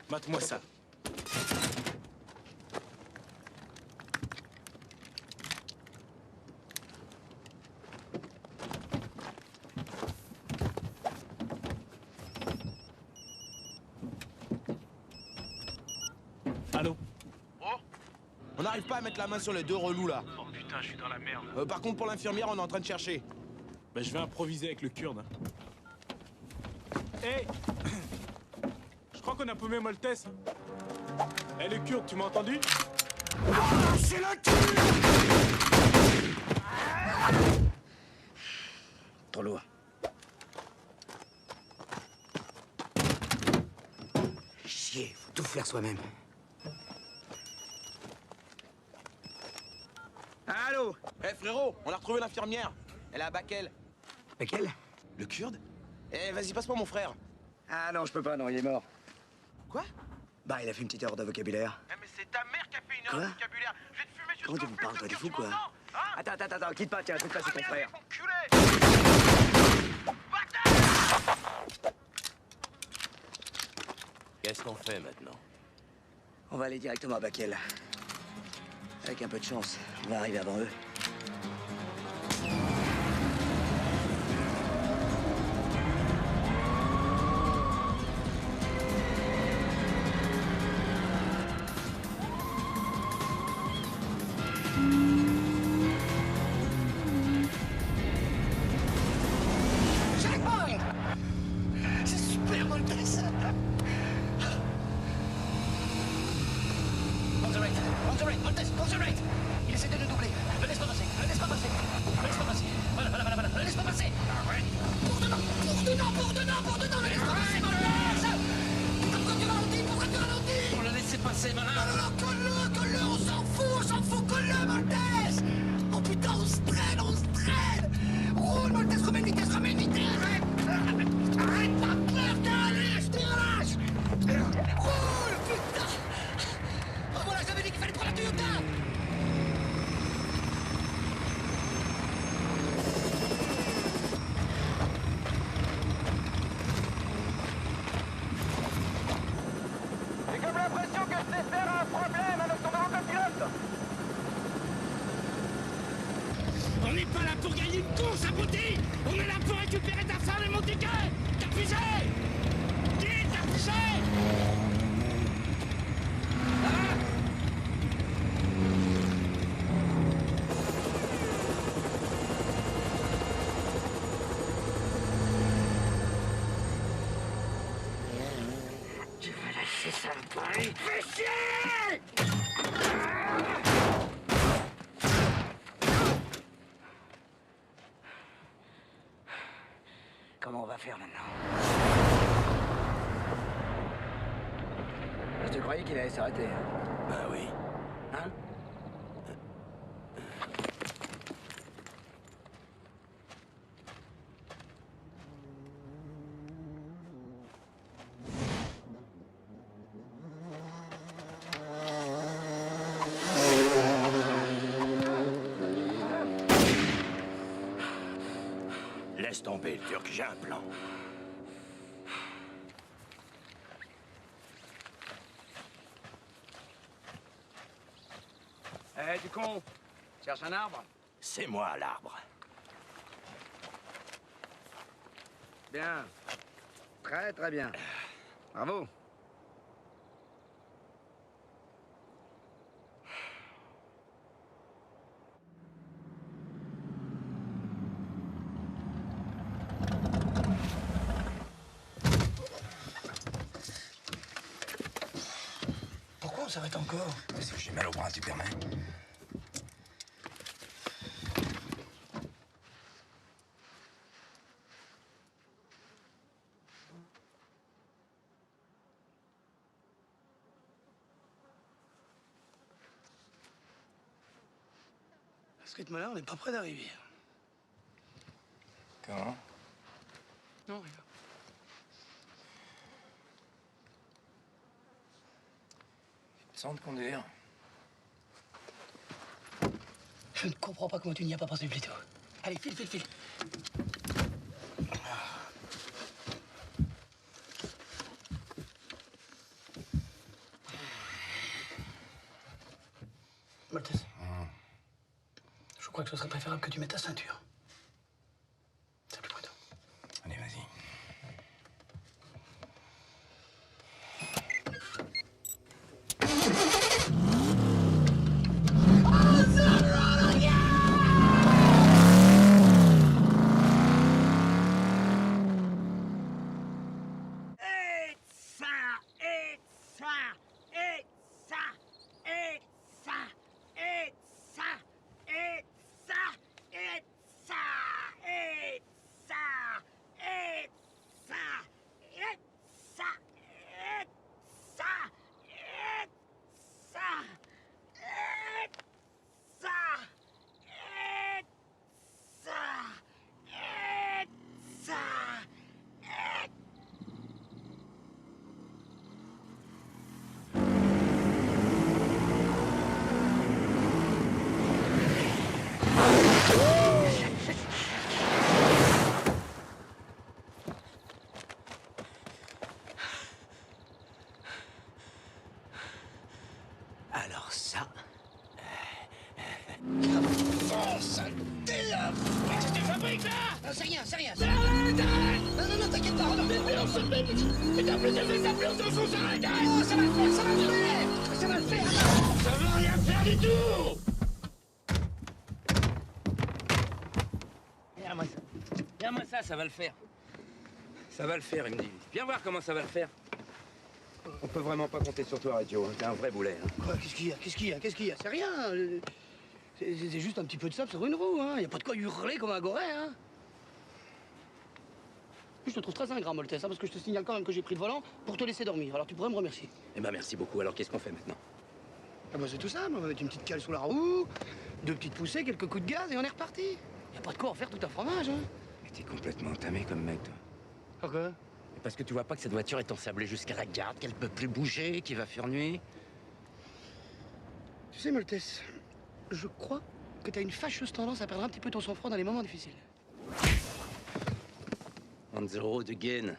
Mate-moi ça. Allô? Oh, on n'arrive pas à mettre la main sur les 2 relous là. Oh putain, je suis dans la merde. Par contre, pour l'infirmière, on est en train de chercher. Ben, je vais improviser avec le Kurde. Hein. Hey! Je crois qu'on a paumé Moltès. Eh, le Kurde, tu m'as entendu? C'est la Trop lourd. Chier, faut tout faire soi-même. Allô? Eh frérot, on a retrouvé l'infirmière. Elle est à Bakel. Bakel? Le Kurde? Eh, vas-y, passe-moi mon frère. Ah non, je peux pas, non, il est mort. Quoi? Bah, il a fait une petite erreur de vocabulaire. Eh, mais c'est ta mère qui a fait une erreur de vocabulaire. Je vais te fumer jusqu'au Comment tu me parles, toi, des fous, quoi? Attends, quitte pas, tiens, je vais te passer ton frère. Qu'est-ce qu'on fait maintenant? On va aller directement à Bakel. Avec un peu de chance, on va arriver avant eux. Checkpoint! C'est super, Moltès! Concentrate, Moltès, concentrate! Il essaie de nous doubler. Ne laisse pas passer, ne laisse pas passer. Ne laisse pas passer. Voilà, ne laisse pas passer. Arrête. Pour dedans, ne laisse pas passer, Moltès! Pourquoi tu ralentis? On l'a laissé passer, malin. Non, colle-le, on s'en fout, colle-le, Moltès! Oh putain, on se traîne! Roule, Moltès, remets une vitesse! Arrête, pas clair, je te relâche! Roule, putain! Oh voilà, j'avais dit qu'il fallait prendre la Toyota! J'ai comme l'impression que ce dessert a un problème avec son grand pilote. On n'est pas là pour gagner une course, abruti! On est là pour récupérer ta femme et mon ticket! T'as pigé! Dis, t'as pigé! Tu vas lâcher ça, le pari! Fais chier! Comment on va faire maintenant? Je te croyais qu'il allait s'arrêter. Bah oui. Hein? Laisse tomber, le Turc, j'ai un plan. Eh, du con, cherche un arbre? C'est moi, l'arbre. Bien. Très, très bien. Bravo. Pourquoi on s'arrête encore? Parce que j'ai mal au bras, Superman. À ce rythme-là, on n'est pas près d'arriver. Comment? Non, rien. Sans te conduire. Je ne comprends pas comment tu n'y as pas pensé plus tôt. Allez, file, file, file. Maltese. Je crois que ce serait préférable que tu mettes ta ceinture. C'est plus prudent. Allez, vas-y. Alors ça... Oh, saleté, là! Qu'est-ce que tu fabriques, là? Non, c'est rien, c'est rien. Non, t'inquiète pas, regarde. Mais on se met, mais t'as plus d'effet, t'as plus de son, arrête! Non, ça va le faire, ça va le faire! Ça va le faire, attends! Ça va rien faire du tout! Regarde-moi ça, ça va le faire. Ça va le faire, il me dit. Viens voir comment ça va le faire. On peut vraiment pas compter sur toi, Joe. T'es un vrai boulet. Hein. Quoi, qu'est-ce qu'il y a? C'est rien. C'est juste un petit peu de sable sur une roue, hein. Y a pas de quoi hurler comme un goré, hein. Je te trouve très ingrat, Maltese, hein, parce que je te signale quand même que j'ai pris le volant pour te laisser dormir. Alors tu pourrais me remercier. Eh ben merci beaucoup. Alors qu'est-ce qu'on fait maintenant? Ah bah c'est tout simple, on va mettre une petite cale sous la roue, 2 petites poussées, quelques coups de gaz et on est reparti. Y a pas de quoi en faire tout un fromage, hein. Mais t'es complètement entamé comme mec, toi. Pourquoi? Parce que tu vois pas que cette voiture est ensablée jusqu'à la garde, qu'elle peut plus bouger, qu'il va faire nuit. Tu sais, Maltese, je crois que t'as une fâcheuse tendance à perdre un petit peu ton sang-froid dans les moments difficiles. On the road again.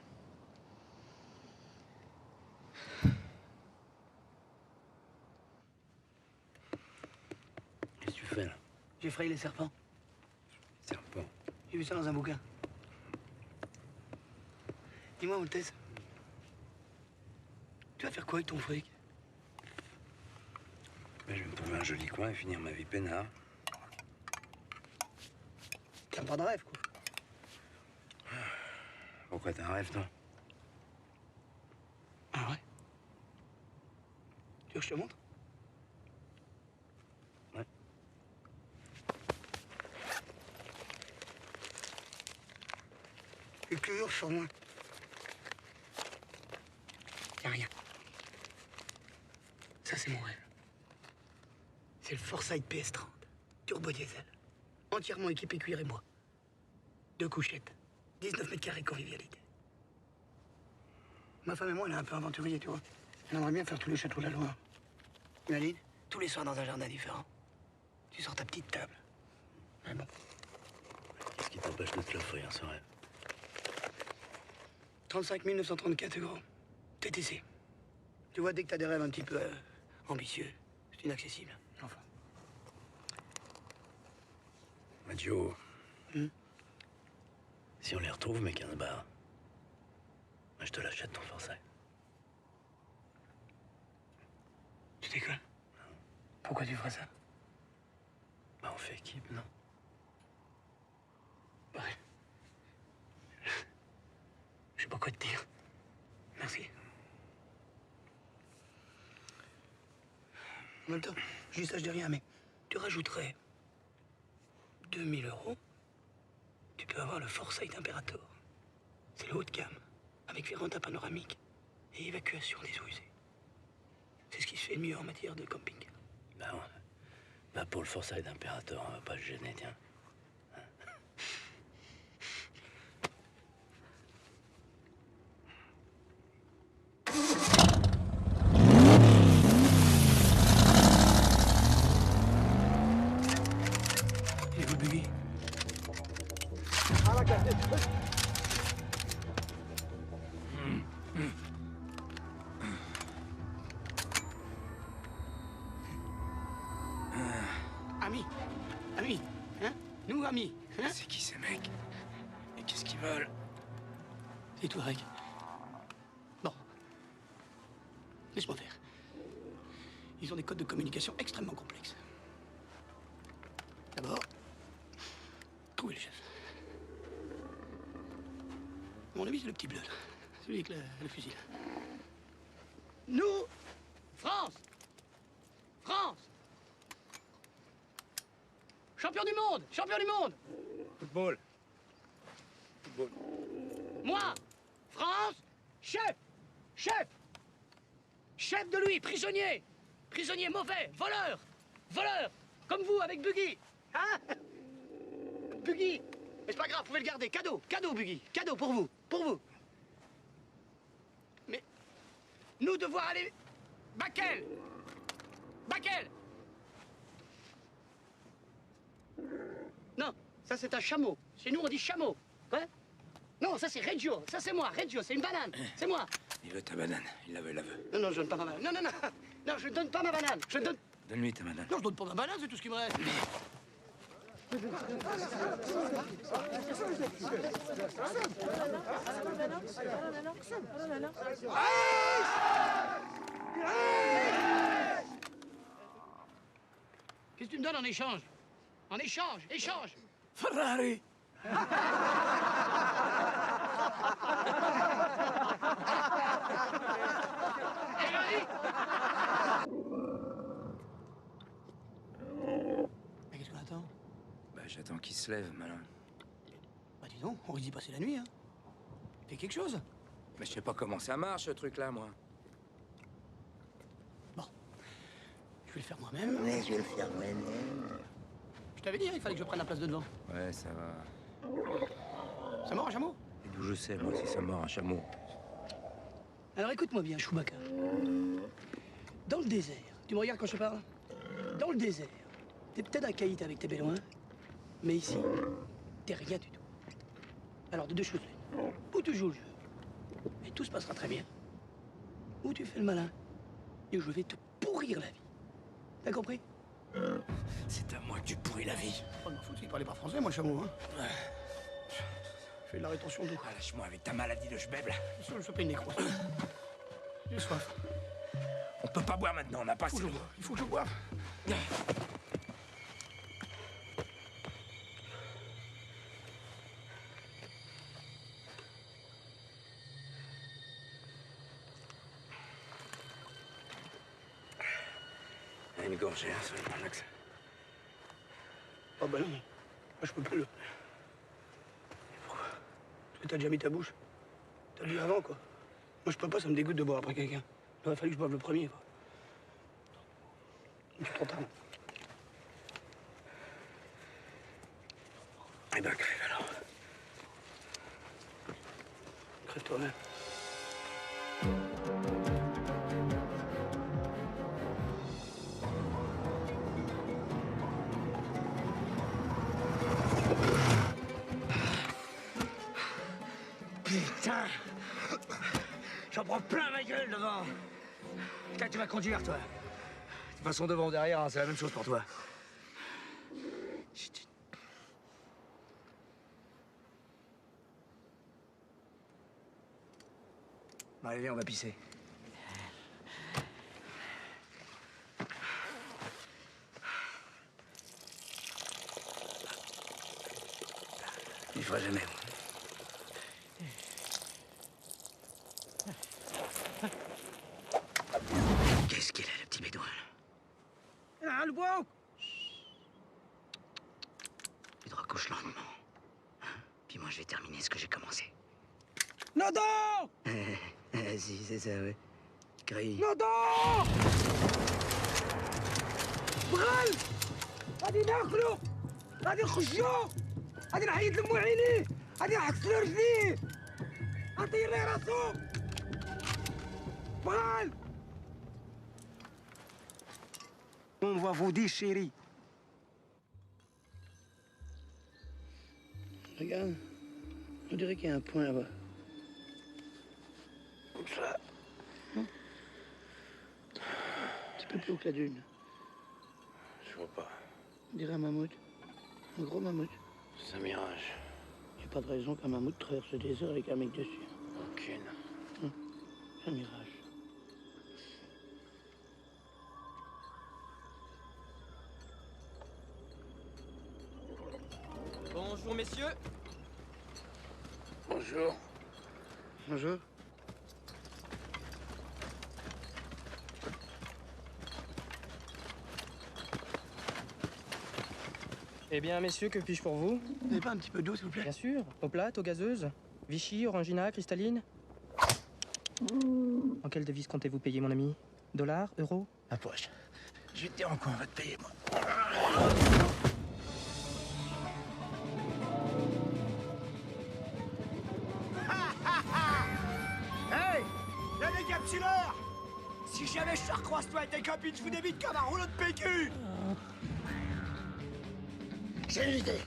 Qu'est-ce que tu fais, là? J'ai frayé les serpents. Serpent. J'ai vu ça dans un bouquin. Dis-moi, Maltese, tu vas faire quoi avec ton fric? Ben, je vais me trouver un joli coin et finir ma vie peinard. T'as pas de rêve, quoi. Pourquoi t'as un rêve, toi? Ah ouais? Tu veux que je te montre? Ouais. Tu hurles sur moi. Y'a rien. Ça, c'est mon rêve. C'est le Forsyth PS30. Turbo diesel. Entièrement équipé cuir et bois. 2 couchettes. 19 mètres carrés de convivialité. Ma femme et moi, on est un peu aventuriers, tu vois. On aimerait bien faire tous les châteaux de la Loire. Imagine, tous les soirs dans un jardin différent. Tu sors ta petite table. Mais bon. Qu'est-ce qui t'empêche de te l'offrir, ce rêve? 35 934 euros. TTC. Tu vois, dès que t'as des rêves un petit peu ambitieux, c'est inaccessible. Enfin. Joe, si on les retrouve, mes 15 bars, je te l'achète ton forçat. Tu déconnes? Pourquoi tu ferais ça? Bah, on fait équipe, non? Ouais. Je sais pas quoi te dire. Merci. En même temps, je dis ça, je dis rien, mais tu rajouterais 2000 euros, tu peux avoir le Foresight Imperator. C'est le haut de gamme, avec véranda panoramique et évacuation des eaux usées. C'est ce qui se fait le mieux en matière de camping. Bah, ouais. Bah pour le Foresight Imperator, on va pas se gêner, tiens. Et vous buggy? Amis, hein? Nous, amis, hein? C'est qui ces mecs? Et qu'est-ce qu'ils veulent? C'est toi, Reg. Bon. Laisse-moi faire. Ils ont des codes de communication extrêmement complexes. D'abord, trouver le chef. À mon avis, c'est le petit bleu, là. Celui avec le fusil. Nous, France! France! Champion du monde! Champion du monde! Football. Moi, France, chef! Chef! Chef de lui, prisonnier! Prisonnier mauvais, voleur! Voleur! Comme vous, avec Buggy! Hein? Buggy! Mais c'est pas grave, vous pouvez le garder. Cadeau! Cadeau, Buggy! Cadeau pour vous! Pour vous! Mais... nous devoir aller... Bakel! Bakel! Non, ça c'est un chameau. Chez nous on dit chameau. Ouais? Non, ça c'est Reggio. Ça c'est moi. Reggio, c'est une banane. C'est moi. Il veut ta banane. Il la veut. Non, je donne pas ma banane. Non. Non, je donne pas ma banane. Je donne... Donne-lui ta banane. Non, je donne pas ma banane, c'est tout ce qui me reste. Qu'est-ce que tu me donnes en échange? En échange, échange. Ferrari. Mais qu'est-ce qu'on attend? Bah, j'attends qu'il se lève, malin. Bah dis donc, on risque d'y passer la nuit, hein. Fais quelque chose. Mais je sais pas comment ça marche, ce truc-là, moi. Je vais le faire moi-même. Mais je vais le faire moi-même. Je t'avais dit, hein, il fallait que je prenne la place de devant. Ouais, ça va. Ça mord un chameau? Et d'où je sais, moi, si ça mord un chameau. Alors écoute-moi bien, Chewbacca. Dans le désert, tu me regardes quand je te parle? Dans le désert, t'es peut-être un caïd avec tes bédouins, mais ici, t'es rien du tout. Alors de deux choses l'une. Ou tu joues le jeu, et tout se passera très bien. Ou tu fais le malin, et je vais te pourrir la vie. T'as compris? C'est à moi que tu pourris la vie. Oh, m'en fous, il parlait pas français, moi, le chameau, hein. Je fais de la rétention d'eau. Ah, lâche-moi avec ta maladie de schbeb, là. Je fais pas une nécrose. J'ai soif. On peut pas boire maintenant, on n'a pas assez d'eau. Il faut que je boive. Une gorgée, hein, ça va, Max. Oh bah non, moi je peux plus le... Pourquoi? Parce que t'as déjà mis ta bouche. T'as bu avant, quoi. Moi je peux pas, ça me dégoûte de boire après quelqu'un. Il aurait fallu que je boive le premier, quoi. Je suis trop tard. Eh ben crève alors. Crève toi-même. Putain! J'en prends plein ma gueule devant! Putain, tu vas conduire, toi! De toute façon, devant ou derrière, hein, c'est la même chose pour toi. Chut. Bon, allez, viens, on va pisser. Il fera jamais. Qu'est-ce qu'il a, le petit bédouin, là? Ah, le bois! Tu te recouches lentement. Hein? Puis moi, je vais terminer ce que j'ai commencé. Nodo! Si, c'est ça, ouais. Crie. نوضو! بغل! غادي ناكلو! غادي نخشو! غادي نحيد لمو عينيه! غادي نحكسلو رجليه! غنطير ليه راسو! بغل! On va vous déchirer. Regarde, on dirait qu'il y a un point là-bas. Comme ça. Un petit peu plus haut que la dune. Je vois pas. On dirait un mammouth. Un gros mammouth. C'est un mirage. Il n'y a pas de raison qu'un mammouth traverse le désert avec un mec dessus. Aucune. C'est un mirage. Bonjour, messieurs. Bonjour. Bonjour. Eh bien, messieurs, que puis-je pour vous? Vous n'avez pas un petit peu d'eau, s'il vous plaît? Bien sûr. Eau plate, eau gazeuse, Vichy, Orangina, cristalline. En quelle devise comptez-vous payer, mon ami? Dollars, euros? La poche. Je vais te dire en quoi on va te payer, moi. Hey! Y'a des capsuleurs! Si jamais je te recroise toi et tes copines, je vous débite comme un rouleau de PQ! J'ai une idée.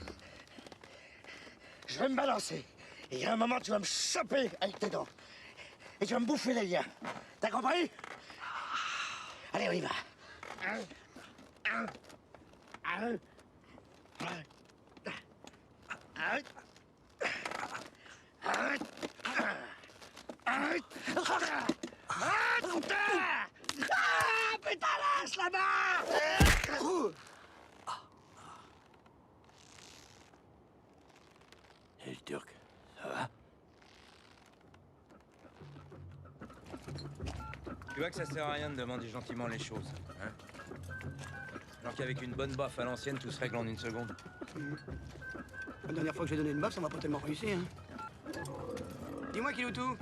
Je vais me balancer. Et il y a un moment, tu vas me choper avec tes dents. Et tu vas me bouffer les liens. T'as compris? Allez, on y va. Putain, lâche là-bas! Et le Turc, ça va? Tu vois que ça sert à rien de demander gentiment les choses, hein? Alors qu'avec une bonne baffe à l'ancienne, tout se règle en une seconde. La dernière fois que j'ai donné une baffe, ça m'a pas tellement réussi, hein. Dis-moi, Kiloutou,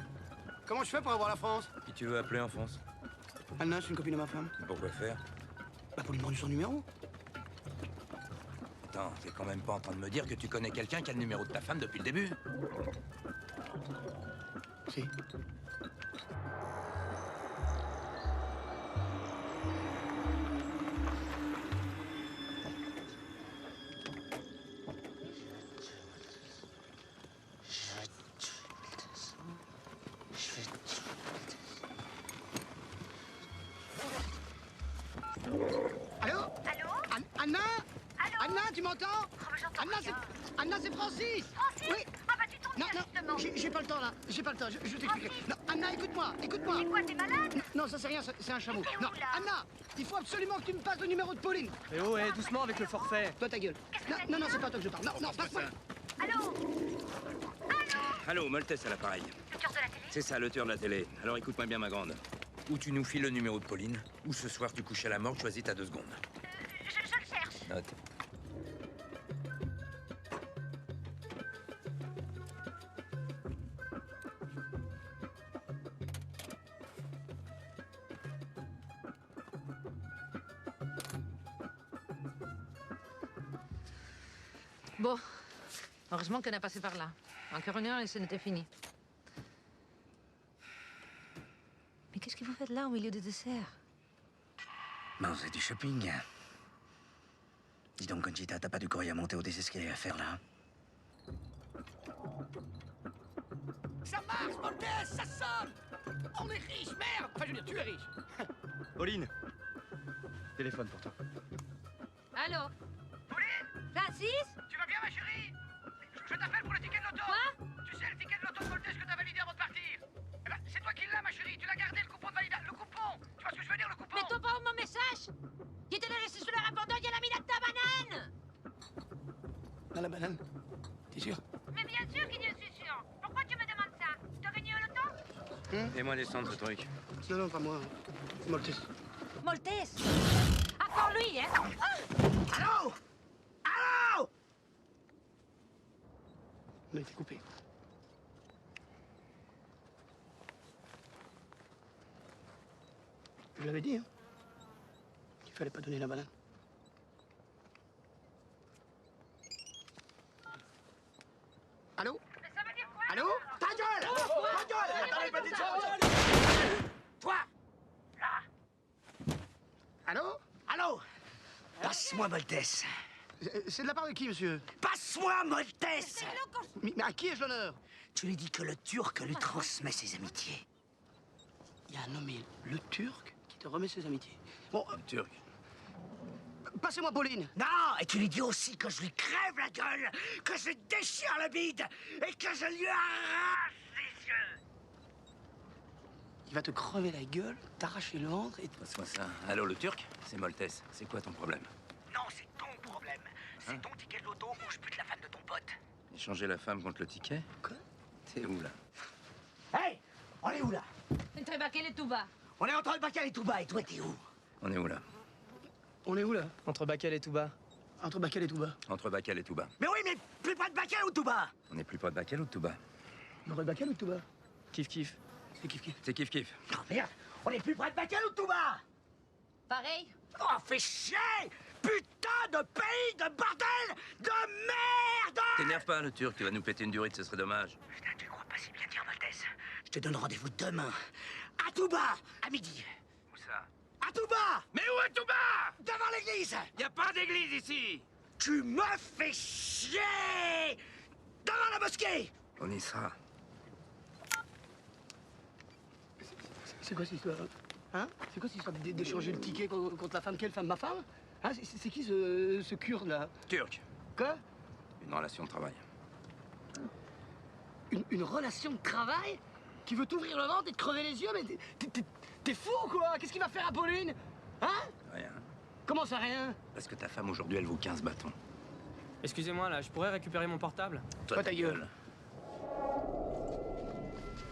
comment je fais pour avoir la France? Qui tu veux appeler en France? Anna, c'est une copine de ma femme. Pourquoi faire? Bah, pour lui demander son numéro. Attends, t'es quand même pas en train de me dire que tu connais quelqu'un qui a le numéro de ta femme depuis le début? Si. Allô? Allô? Anna? Allô? Anna, tu m'entends? Anna, c'est Francis! Francis? Oui. Ah bah tu tombes bien, justement. J'ai pas le temps, là. J'ai pas le temps. Je t'expliquerai. Non, Anna, écoute-moi. C'est quoi, t'es malade? Non, ça c'est rien, c'est un chameau. Mais t'es où, Non, là? Anna, il faut absolument que tu me passes le numéro de Pauline. Eh oh, doucement avec le forfait. Toi, ta gueule. Non, c'est pas toi que je parle. Non, passe-moi. Allô? Allô, Maltese à l'appareil. Le tueur de la télé? C'est ça, le tueur de la télé. Alors écoute-moi bien, ma grande. Ou tu nous files le numéro de Pauline, ou ce soir tu couches à la morgue, choisis ta 2 secondes. Je le cherche. Note. Bon, heureusement qu'on a passé par là. Encore une heure et ce n'était fini. Mais qu'est-ce que vous faites là au milieu du dessert? Ben, c'est du shopping. Dis donc, Conchita, t'as pas du courrier à monter au des escaliers à faire, là? Ça marche, Moltès, ça sonne. On est riche, merde. Enfin, je veux dire, tu es riche. Pauline, téléphone pour toi. Allô? Pauline? Francis? Tu vas bien, ma chérie? Je t'appelle pour le ticket de l'auto. Quoi? Tu sais, le ticket de l'auto de Moltès que t'as validé avant de partir. Eh ben, c'est toi qui l'as, ma chérie. Tu l'as gardé, le coupon de validation. Le coupon. Tu vois ce que je veux dire, le coupon? Mais t'as pas mon message? Qui te l'a laissé sur le répondeur, il a mis la ta banane! Dans la banane? T'es sûr? Mais bien sûr que je suis sûr. Pourquoi tu me demandes ça? T'as gagné au loto? Fais-moi descendre ce truc. Non, non, pas moi. C'est Moltès. Moltès? Encore lui, hein? Allô? Allô? On a été coupé. Je l'avais dit, hein. Il fallait pas donner la banane. Allô? Ça veut dire quoi? Allô? Ta gueule! Ta gueule! Attendez, petite chose! Toi! Là! Allô? Allô? Passe-moi Moltès. C'est de la part de qui, monsieur? Passe-moi Moltès. Mais à qui ai-je l'honneur? Tu lui dis que le Turc lui transmet ses amitiés. Il y a un nommé le Turc qui te remet ses amitiés. Bon, Turc. Passez-moi Pauline. Non, et tu lui dis aussi que je lui crève la gueule, que je lui déchire le bide et que je lui arrache les yeux. Il va te crever la gueule, t'arracher le ventre et... Passe-moi ça. Allô, le Turc? C'est Moltès. C'est quoi ton problème? Non, c'est ton problème. C'est ton ticket de loto où je bute la femme de ton pote. Échanger la femme contre le ticket? Quoi? T'es où, là? Hey, on est où là? Entre Bakel et Touba. On est entre Bakel et Touba, et toi t'es où? On est où, là? On est où, là? Entre Bakel et Touba. Entre Bakel et Touba. Entre Bakel et Touba. Mais oui, mais plus près de Bakel ou Touba? On est plus près de Bakel ou de Touba? Entre Bakel ou Touba? Kiff kiff. C'est kiff kiff. C'est kiff-kiff. Oh merde, on est plus près de Bakel ou de Touba? Pareil? Oh, fais chier! Putain de pays de bordel de merde! T'énerve pas, le Turc. Tu vas nous péter une durite, ce serait dommage. Putain, tu crois pas si bien dire, Moltès? Je te donne rendez-vous demain, à Touba, à midi. Où ça? À Touba! Mais où est Touba? Devant l'église! Y a pas d'église ici! Tu me fais chier! Devant la mosquée! On y sera. C'est quoi cette histoire? Hein? C'est quoi cette histoire d'échanger le ticket contre la femme? Quelle femme? Ma femme? Hein? C'est qui ce kurde là? Turc. Quoi? Une relation de travail. Une relation de travail? Qui veut t'ouvrir le ventre et te crever les yeux? Mais t'es fou quoi? Qu'est-ce qu'il va faire à Pauline? Hein? Rien. Comment ça rien? Parce que ta femme aujourd'hui, elle vaut 15 bâtons. Excusez-moi, là, je pourrais récupérer mon portable? Toi, ta gueule.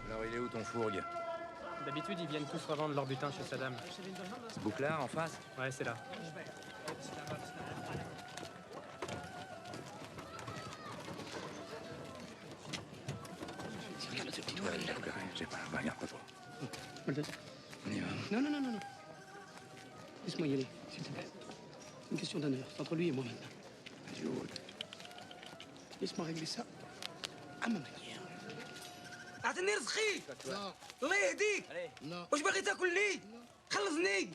Alors, il est où ton fourgue? D'habitude, ils viennent tous revendre leur butin chez Saddam. Ce bouclard en face? Ouais, c'est là. Regarde ce petit Ouais, j'ai pas, regarde pas trop. Moltès. On y va. Non, non, non, non, non. Laisse-moi y aller, s'il te plaît. C'est une question d'honneur. C'est entre lui et moi maintenant. Laisse-moi régler ça à ma manière. اعطيني رزقي الله يهديك واش باغي تاكل لي خلصني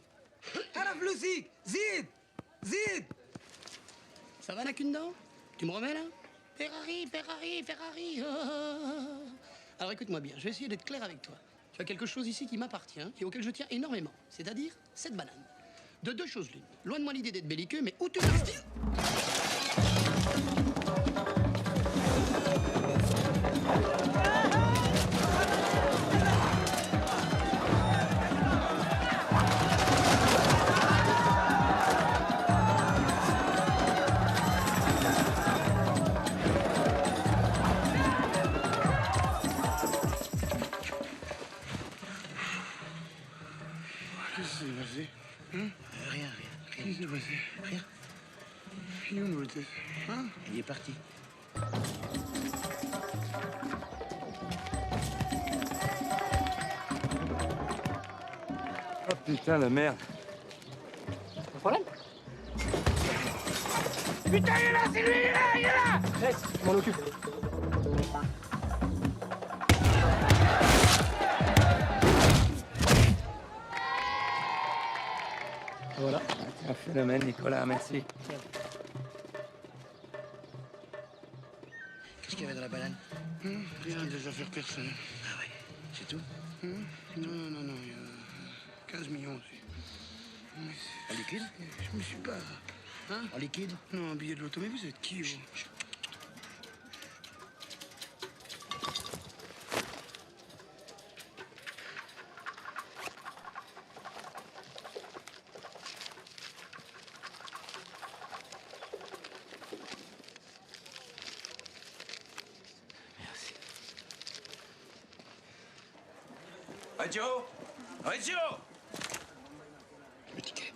انا فلوسي زيد زيد Ça va, n'a qu'une dent? Tu me remets là? Ferrari, Ferrari, Ferrari. Alors écoute-moi bien, je vais essayer d'être clair avec toi. Tu as quelque chose ici qui m'appartient et auquel je tiens énormément, c'est-à-dire cette banane. De deux choses l'une. Loin de moi l'idée d'être belliqueux, mais où tu veux... Qu'est-ce qui s'est passé? Rien. Qu'est-ce qui s'est passé? Rien. Il est où, Moltès? Hein? Il est parti. Oh putain, la merde. Pas de problème? Putain, il est là, c'est lui, il est là, il est là! Laisse, je m'en occupe. Voilà. Un phénomène, Nicolas, merci. Qu'est-ce qu'il y avait dans la banane? Rien, rien des affaires personnelles. Ah oui, c'est tout? Non, il y a 15 millions aussi. En liquide? Je me suis pas... Hein? En liquide? Non, en billet de loto, mais vous êtes qui, vous? Reggio! Reggio! Le ticket.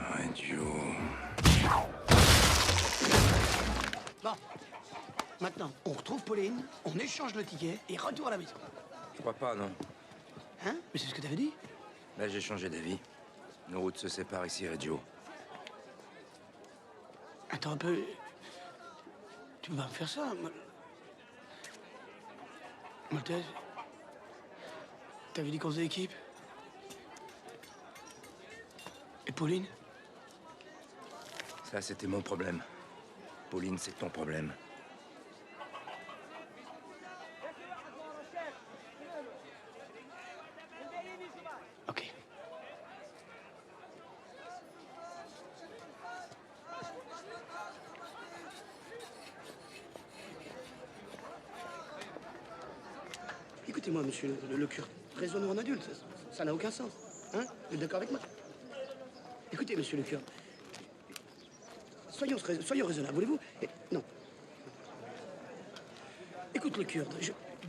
Reggio... Bon. Maintenant, on retrouve Pauline, on échange le ticket et retour à la maison. Je crois pas, non. Hein? Mais c'est ce que t'avais dit. Là, j'ai changé d'avis. Nos routes se séparent ici, Reggio. Attends un peu. Tu peux pas me faire ça, Maltese? T'avais dit qu'on faisait équipe? Et Pauline? Ça, c'était mon problème. Pauline, c'est ton problème. Ok. Écoutez-moi, monsieur le curé, raisonnons en adulte, ça n'a aucun sens. Hein? Vous êtes d'accord avec moi? Écoutez, monsieur le curé, soyons raisonnables, voulez-vous? Non. Écoute, le kurde,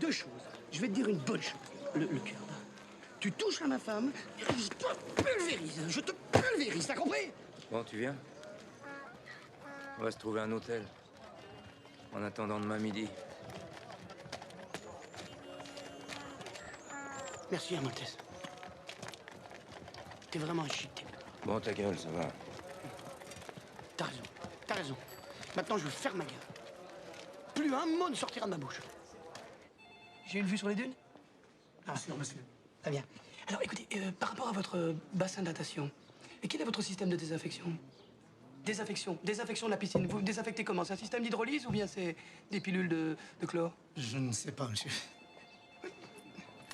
deux choses. Je vais te dire une bonne chose, le kurde. Tu touches à ma femme, je te pulvérise, t'as compris? Bon, tu viens? On va se trouver un hôtel. En attendant demain midi. Merci, hein, Maltese. T'es vraiment un chic type. Bon, ta gueule, ça va. T'as raison. Maintenant, je ferme ma gueule. Plus un mot ne sortira de ma bouche. J'ai une vue sur les dunes? Ah, monsieur. Très bien. Alors, écoutez, par rapport à votre bassin de natation, quel est votre système de désinfection? Désinfection de la piscine. Vous désinfectez comment? C'est un système d'hydrolyse ou bien c'est des pilules de chlore? Je ne sais pas, monsieur.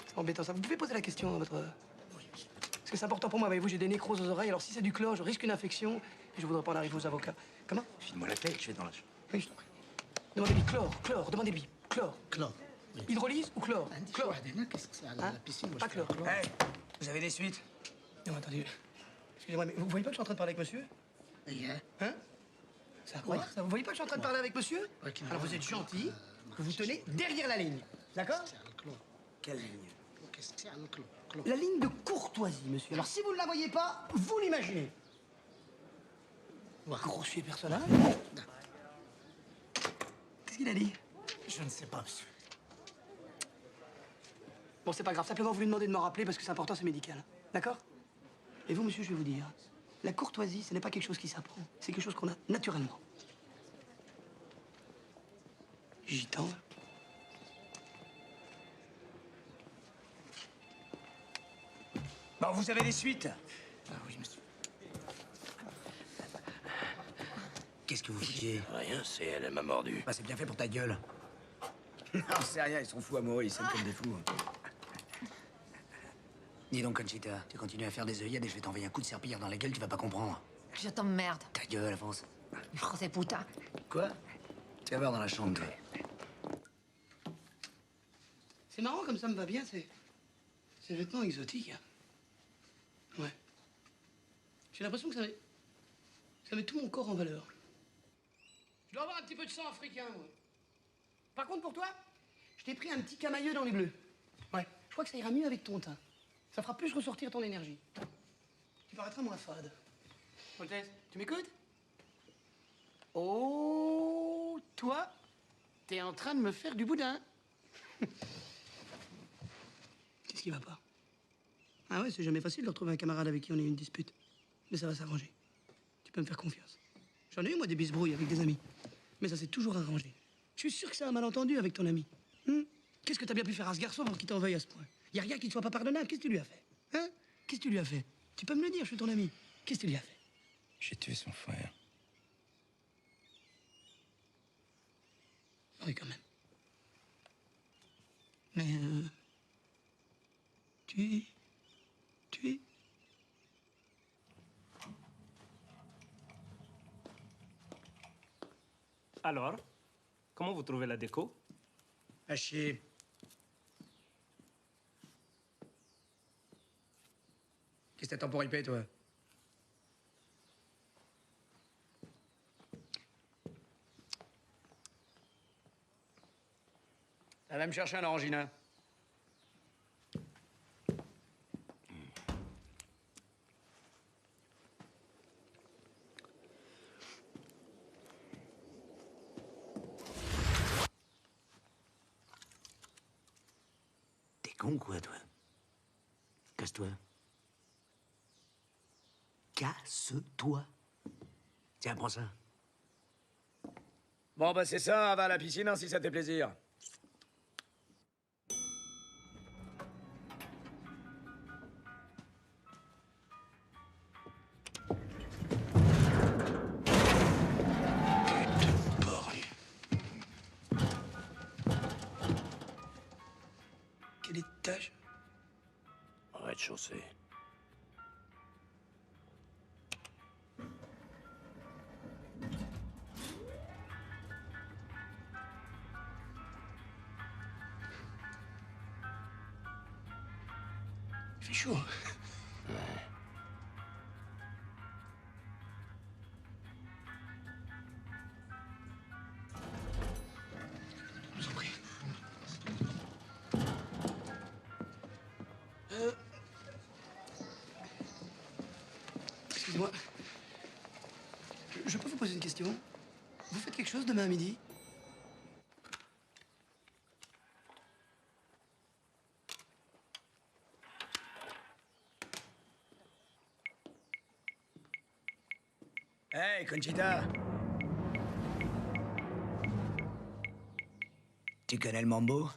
C'est embêtant, ça. Vous pouvez poser la question à votre... Parce que c'est important pour moi, voyez-vous, j'ai des nécroses aux oreilles, alors si c'est du chlore, je risque une infection et je voudrais pas en arriver aux avocats. Comment? File-moi la paix, je vais dans la chambre. Oui, je t'en prie. Demandez-lui chlore, demandez-lui. Chlore. Chlore. Hydrolyse ou chlore? Chlore. Qu'est-ce que c'est à la piscine? Moi, Pas chlore. Hey, vous avez des suites? Non, attendez. Excusez-moi, mais vous voyez pas que je suis en train de parler avec monsieur? Hein? C'est incroyable, ça. Vous voyez pas que je suis en train de parler avec monsieur? Alors vous êtes gentil, vous vous tenez derrière la ligne. D'accord? Quelle ligne? La ligne de courtoisie, monsieur. Alors si vous ne la voyez pas, vous l'imaginez. Grossier personnage. Qu'est-ce qu'il a dit? Je ne sais pas, monsieur. Bon, c'est pas grave. Simplement, vous lui demandez de me rappeler parce que c'est important, c'est médical. D'accord? Et vous, monsieur, je vais vous dire, la courtoisie, ce n'est pas quelque chose qui s'apprend. C'est quelque chose qu'on a naturellement. Gitan. Bon, vous avez des suites? Ah oui, monsieur. Qu'est-ce que vous foutiez? Rien, c'est elle m'a mordu. Bah, c'est bien fait pour ta gueule. Non, c'est rien, ils sont fous amoureux, ils s'aiment comme des fous. Dis donc, Conchita, tu continues à faire des œillades et je vais t'envoyer un coup de serpillière dans la gueule, tu vas pas comprendre. Je t'emmerde. Ta gueule, avance. José puta. Quoi? Tu vas voir dans la chambre, toi. C'est marrant, comme ça me va bien, c'est vêtements exotiques. Ouais. J'ai l'impression que ça met tout mon corps en valeur. Je dois avoir un petit peu de sang africain, moi. Par contre, pour toi, je t'ai pris un petit camailleux dans les bleus. Ouais. Je crois que ça ira mieux avec ton teint. Ça fera plus ressortir ton énergie. Tu paraîtras moins fade. Maltese, tu m'écoutes? Oh, toi, t'es en train de me faire du boudin. Qu'est-ce qui va pas? Ah ouais, c'est jamais facile de retrouver un camarade avec qui on a eu une dispute. Mais ça va s'arranger. Tu peux me faire confiance. J'en ai eu, moi, des bisbrouilles avec des amis. Mais ça s'est toujours arrangé. Je suis sûr que c'est un malentendu avec ton ami. Qu'est-ce que t'as bien pu faire à ce garçon pour qu'il t'en veuille à ce point? Y a rien qui ne soit pas pardonnable. Qu'est-ce que tu lui as fait? Hein? Qu'est-ce que tu lui as fait? Tu peux me le dire, je suis ton ami. Qu'est-ce que tu lui as fait? J'ai tué son frère. Oui, quand même. Mais, tu es... Alors, comment vous trouvez la déco? À chier. Qu'est-ce que t'attends pour ripper, toi? Ça va me chercher un orangina. T'es con, quoi, toi? Casse-toi. Casse-toi. Tiens, prends ça. Bon, bah c'est ça, va à la piscine hein, si ça te fait plaisir. Quel étage? Rez-de-chaussée. Il fait chaud. Ouais. Je vous en prie. Excusez-moi. Je peux vous poser une question? Vous faites quelque chose demain à midi? Hey, Conchita. Tu connais le mambo?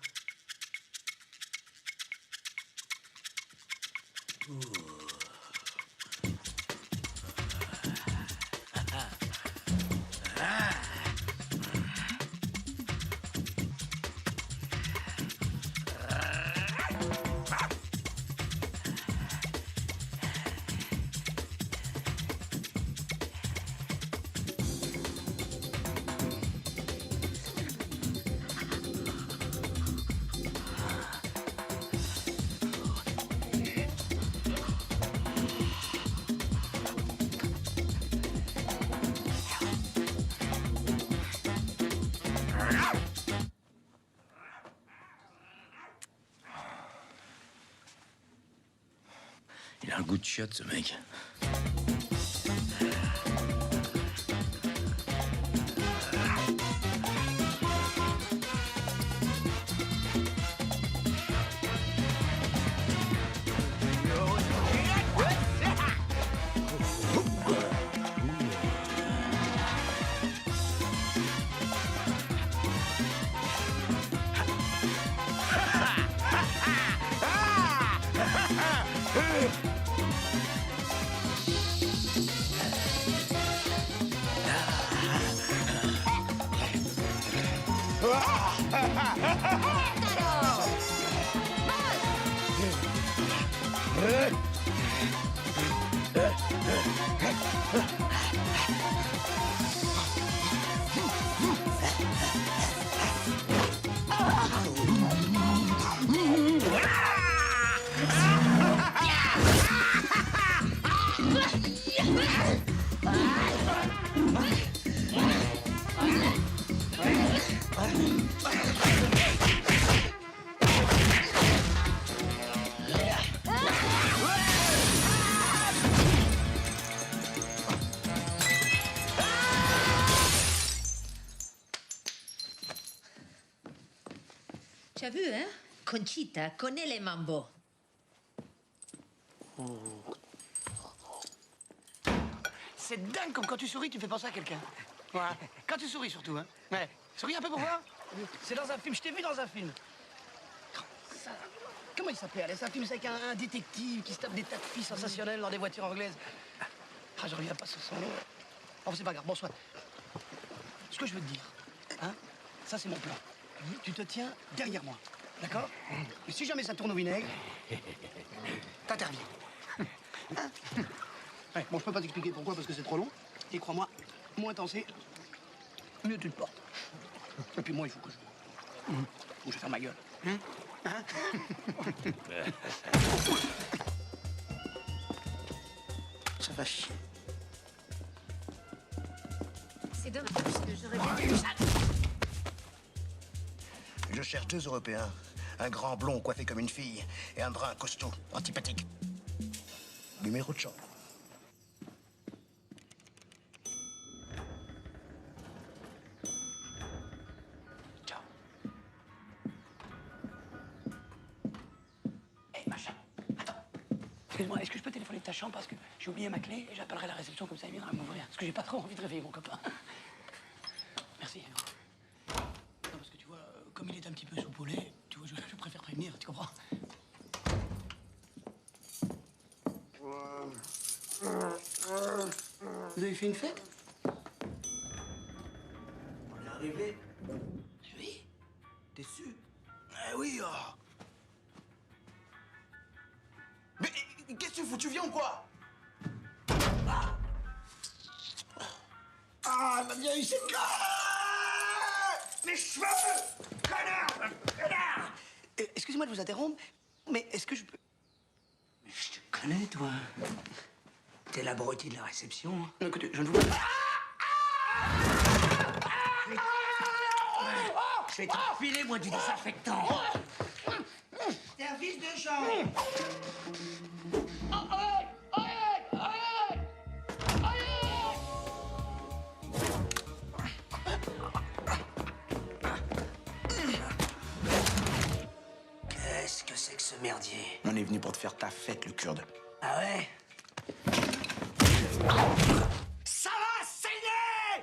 Il a un goût de chiotte, ce mec. Tu as vu, hein? Conchita connaît les mambo. C'est dingue comme quand tu souris, tu fais penser à quelqu'un. Voilà. Quand tu souris surtout, hein. Ouais. Souris un peu pour voir. C'est dans un film, je t'ai vu dans un film. Ça... Comment il s'appelait? C'est un film avec un détective qui se tape des tas de filles sensationnelles dans des voitures anglaises. Ah, je reviens pas sur son nom. Enfin, c'est pas grave, bon, soit. Ce que je veux te dire, hein, Ça, c'est mon plan. Tu te tiens derrière moi, d'accord? Et si jamais ça tourne au vinaigre, t'interviens. Hein? Ouais, bon, je peux pas t'expliquer pourquoi, parce que c'est trop long. Et crois-moi, moins t'en sais, mieux tu te portes. Et puis moi, il faut que je ferme ma gueule. Hein? Ça va chier. C'est dommage, parce que j'aurais bien dû... Je cherche 2 Européens. Un grand blond coiffé comme une fille et un brun costaud, antipathique. Numéro de chambre. Ciao. Hé, machin. Attends. Excuse-moi, est-ce que je peux téléphoner de ta chambre parce que j'ai oublié ma clé et j'appellerai la réception comme ça, il viendra m'ouvrir. Parce que j'ai pas trop envie de réveiller mon copain. Merci. Non, parce que tu vois, comme il est un petit peu soupolé, tu vois, je préfère prévenir, tu comprends? Vous avez fait une fête? On est arrivé. Oui. T'es sûr? Eh oui, oh. Mais qu'est-ce que tu fous? Tu viens ou quoi? Ah, ma vieille, c'est mes cheveux! Connard! Connard! Excusez-moi de vous interrompre, mais est-ce que je peux... Mais je te connais, toi. T'es l'abruti de la réception. Non, écoutez, je ne vous... Je vais te filer, moi, du désinfectant. Service de chambre! Qu'est-ce que c'est que ce merdier? On est venu pour te faire ta fête, le Kurde. Ah ouais? Ça va saigner!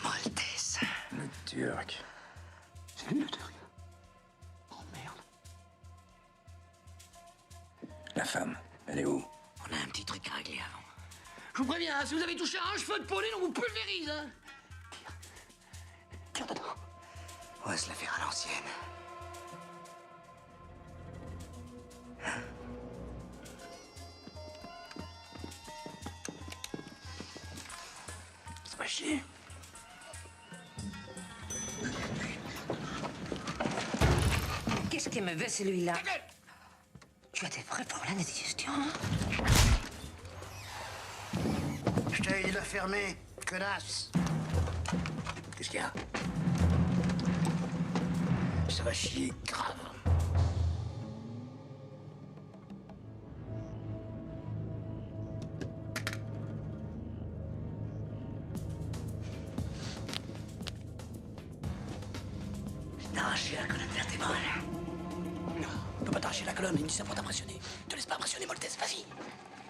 Maltese. Le Turc. C'est lui le Turc? Oh merde. La femme, elle est où? On a un petit truc à régler avant. Je vous préviens, hein, si vous avez touché à un cheveu de Pauline, on vous pulvérise, hein. Tire dedans. On va se la faire à l'ancienne. C'est pas chier. Qu'est-ce qu'il me veut, celui-là? Tu as des vrais problèmes de digestion, hein? Je t'avais dit de la fermer, connasse. Qu'est-ce qu'il y a? Ça va chier grave. T'as arraché la colonne vertébrale. Non, on peut pas t'arracher la colonne, il me dit ça pour t'impressionner. Te laisse pas impressionner, Maltese, vas-y.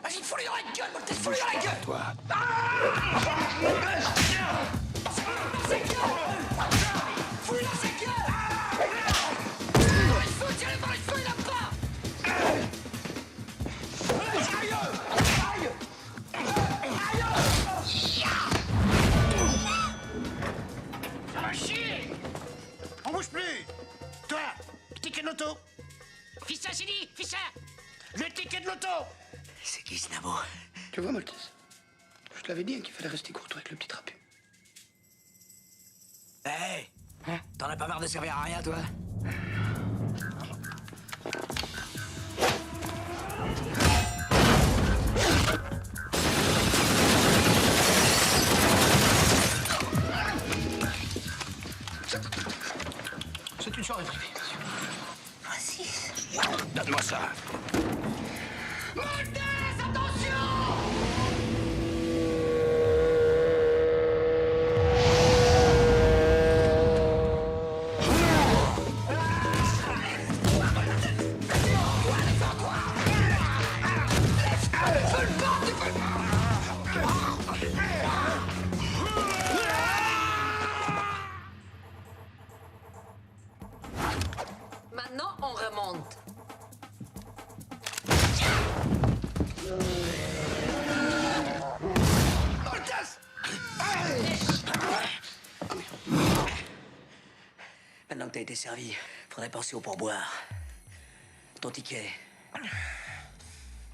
Vas-y, fous-lui dans la gueule, Maltese, fous-lui dans la gueule! Toi. Fous-lui dans sa gueule! Dans le feu, tirez par le feu, il a pas! Ça va chier! On bouge plus! Toi, le ticket de l'auto! Fissa, c'est dit, Fissa! Le ticket de l'auto! C'est qui ce nabo? Tu vois, Maltese, je te l'avais dit hein, qu'il fallait rester courtois avec le petit trapu. Hé! T'en as pas marre de servir à rien, toi? C'est une soirée privée, monsieur. Francis. Donne-moi ça! Maltese, attention! t'as été servi. Faudrait penser au pourboire. Ton ticket.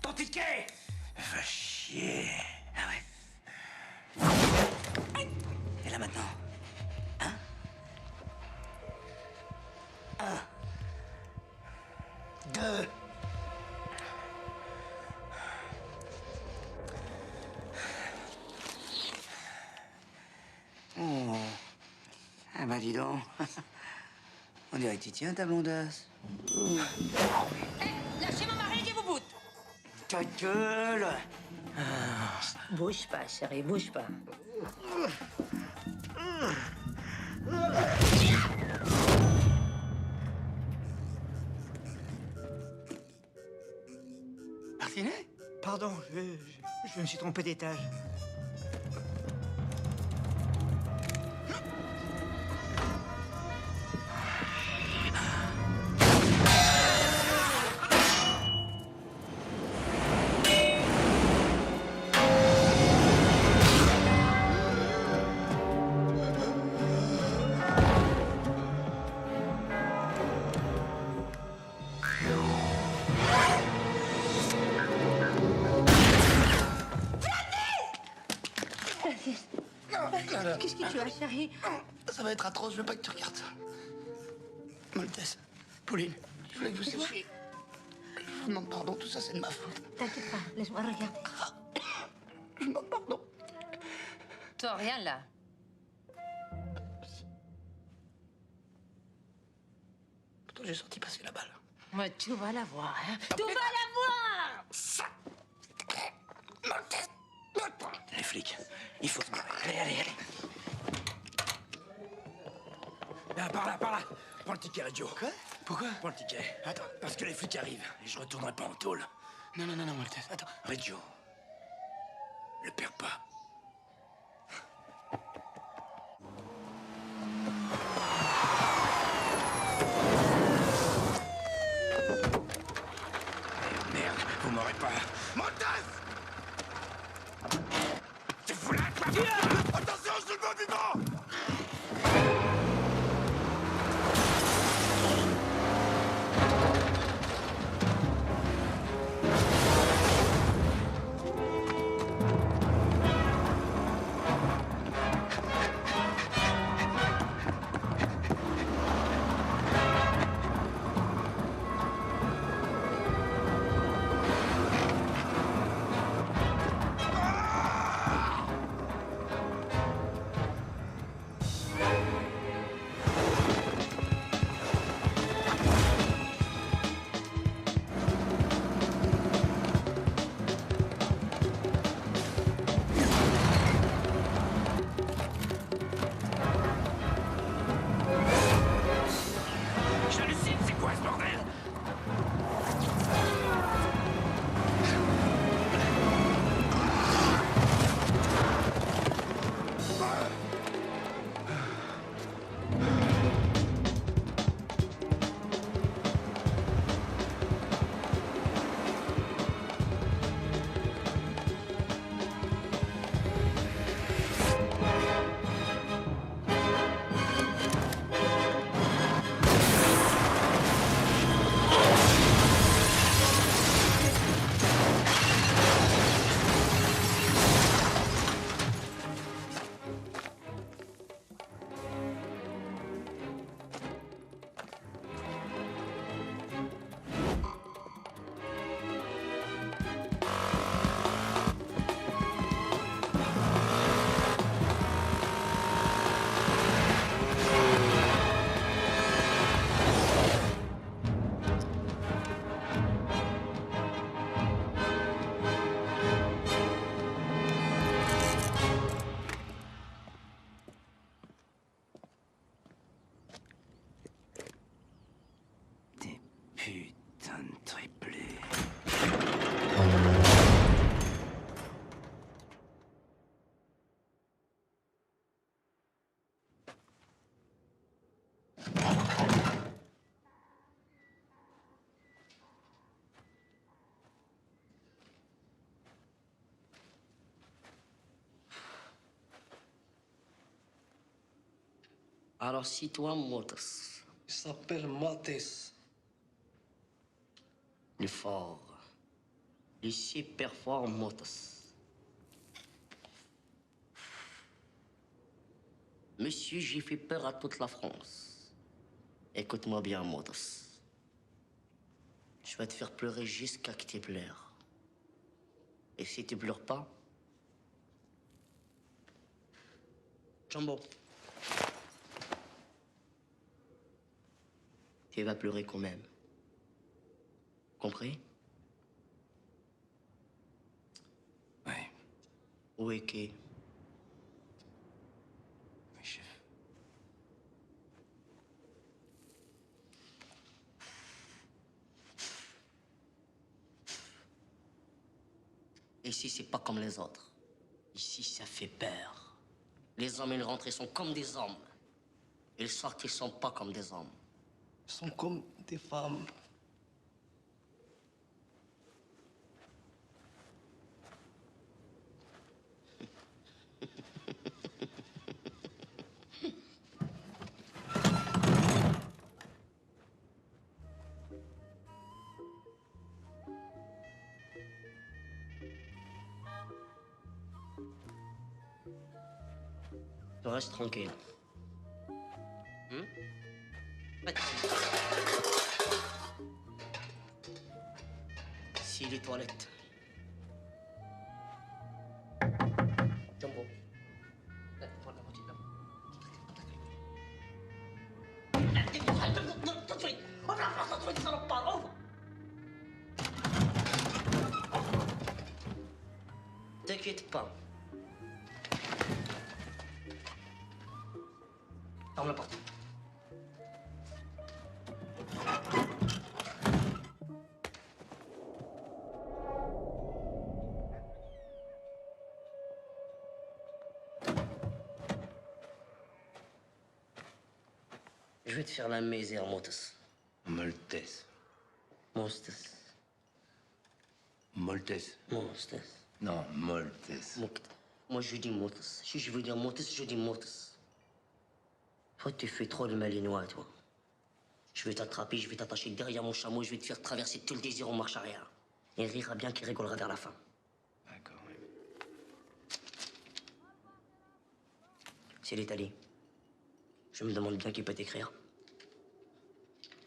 Ton ticket! Va chier. Ah ouais? Et là maintenant? Hein? Un. Deux. Oh. Ah bah dis donc. On dirait que tu tiens ta blondasse. Lâchez mon mari, je vous boute. Ta gueule! Bouge pas, chérie, bouge pas. Martinet? Pardon, je me suis trompé d'étage. Qu'est-ce que tu as, chérie? Ça va être atroce, je veux pas que tu regardes ça. Maltese, Pauline, je voulais que vous sachiez. Je vous demande pardon, tout ça c'est de ma faute. T'inquiète pas, laisse-moi regarder. Je vous demande pardon. Toi, rien là. Pourtant j'ai senti passer la balle. Mais tu vas la voir, hein? Tu vas la voir! Les flics, il faut se barrer. Allez, allez, allez. Là, par là. Prends le ticket, radio. Quoi? Pourquoi? Prends le ticket. Attends. Parce que les flics arrivent et je retournerai pas en tôle. Non, Maltese, attends. Reggio, le perds pas. Merde, vous m'aurez pas. Maltese! Tu fous là, toi? Attention, je suis le bon vivant! J'hallucine, c'est quoi ce bordel? Putain de triplé. Alors, si toi, Motos, Il s'appelle Maltese. Il est fort. Il est super fort, Maltese. Monsieur, j'ai fait peur à toute la France. Écoute-moi bien, Maltese. Je vais te faire pleurer jusqu'à que tu pleures. Et si tu pleures pas, Jumbo, tu vas pleurer quand même. Compris? Oui. Où est Kay? Oui, chef. Ici, c'est pas comme les autres. Ici, ça fait peur. Les hommes et les rentrées sont comme des hommes. Et les sorties sont pas comme des hommes. Ils sont comme des femmes. Tu restes tranquille. Si les toilettes. Jumbo. Là, prends la moitié de là. T'inquiète pas. Ferme la porte. Je vais te faire la misère, Maltese. Maltese. Maltese. Maltese. Maltese. Non, Maltese. Moi, je dis Maltese. Si je veux dire Maltese, je dis Maltese. Toi, tu fais trop le malinois, toi. Je vais t'attraper, je vais t'attacher derrière mon chameau, je vais te faire traverser tout le désir en marche arrière. Il rira bien qu'il rigolera vers la fin. D'accord, oui. C'est l'Italie. Je me demande bien qui peut t'écrire.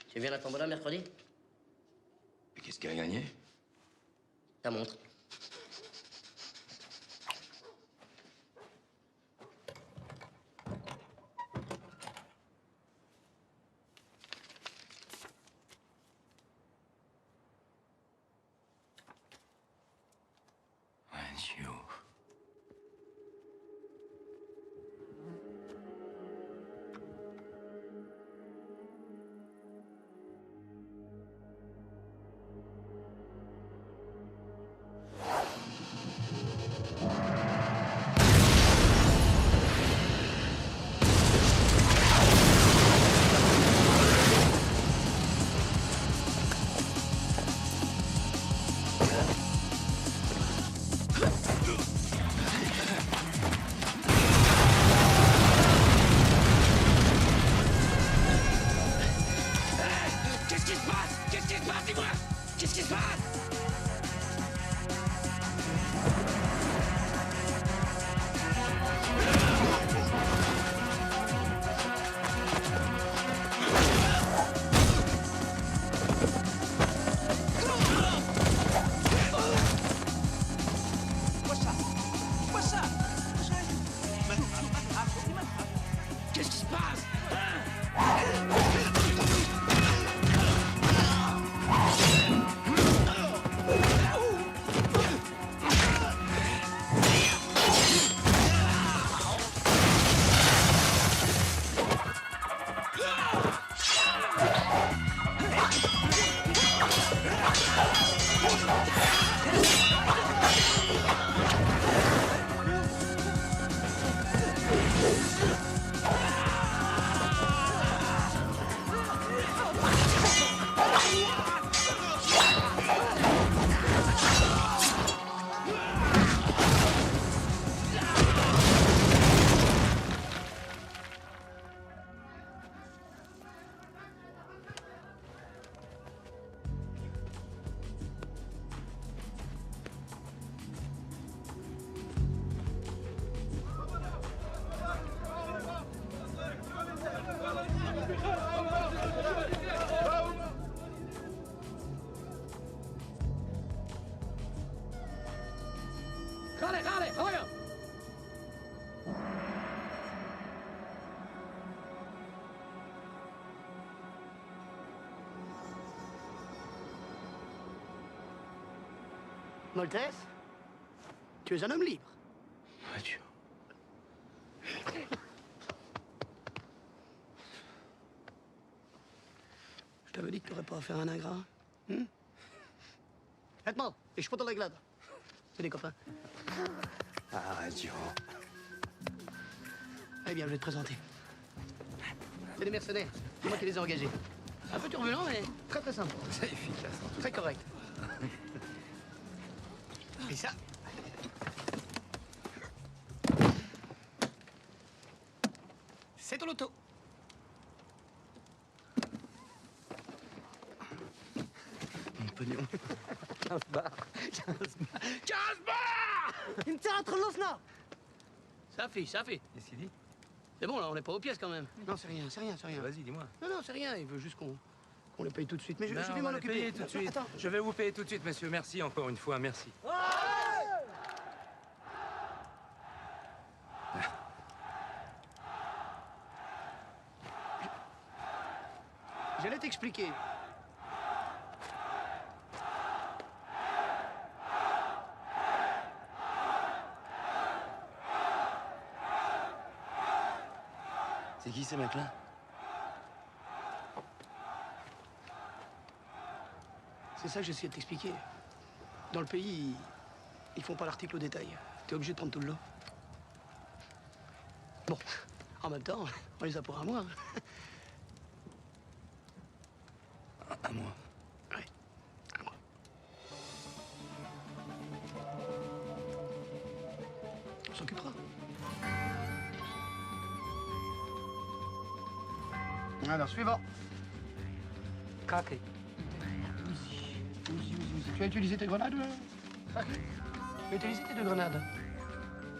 Tu viens à la tombola mercredi? Et qu'est-ce qu'il a gagné? Ta montre. Allez, voilà. Maltese, tu es un homme libre. Adieu. Je t'avais dit que tu n'aurais pas à faire un ingrat. Maintenant, ich futter la glade. C'est des copains. Adieu. Eh bien, je vais te présenter. C'est des mercenaires. C'est moi qui les ai engagés. Un peu turbulent, mais très très simple. C'est efficace. Très correct. Et ça? C'est ton loto. Mon pognon. 15 bars. 15 bars! Il me tire entre l'osna. Ça fait. Qu'est-ce qu'il dit? C'est bon, là, on n'est pas aux pièces quand même. Non, c'est rien. Vas-y, dis-moi. Non, c'est rien. Il veut juste qu'on les paye tout de suite. Mais je Non, vais on m'en va les occuper. payer tout de suite. Attends. Je vais vous payer tout de suite, monsieur. Merci encore une fois, merci. J'allais t'expliquer. C'est qui ces mecs-là? C'est ça que j'essayais de t'expliquer. Dans le pays, ils font pas l'article au détail. T'es obligé de prendre tout le lot. Bon, en même temps, on les a pour un mois. Un mois. Ouais, un mois. On s'occupera. Alors, suivant. Craqué. Tu as utilisé tes grenades, Craqué? Tu as utilisé tes 2 grenades?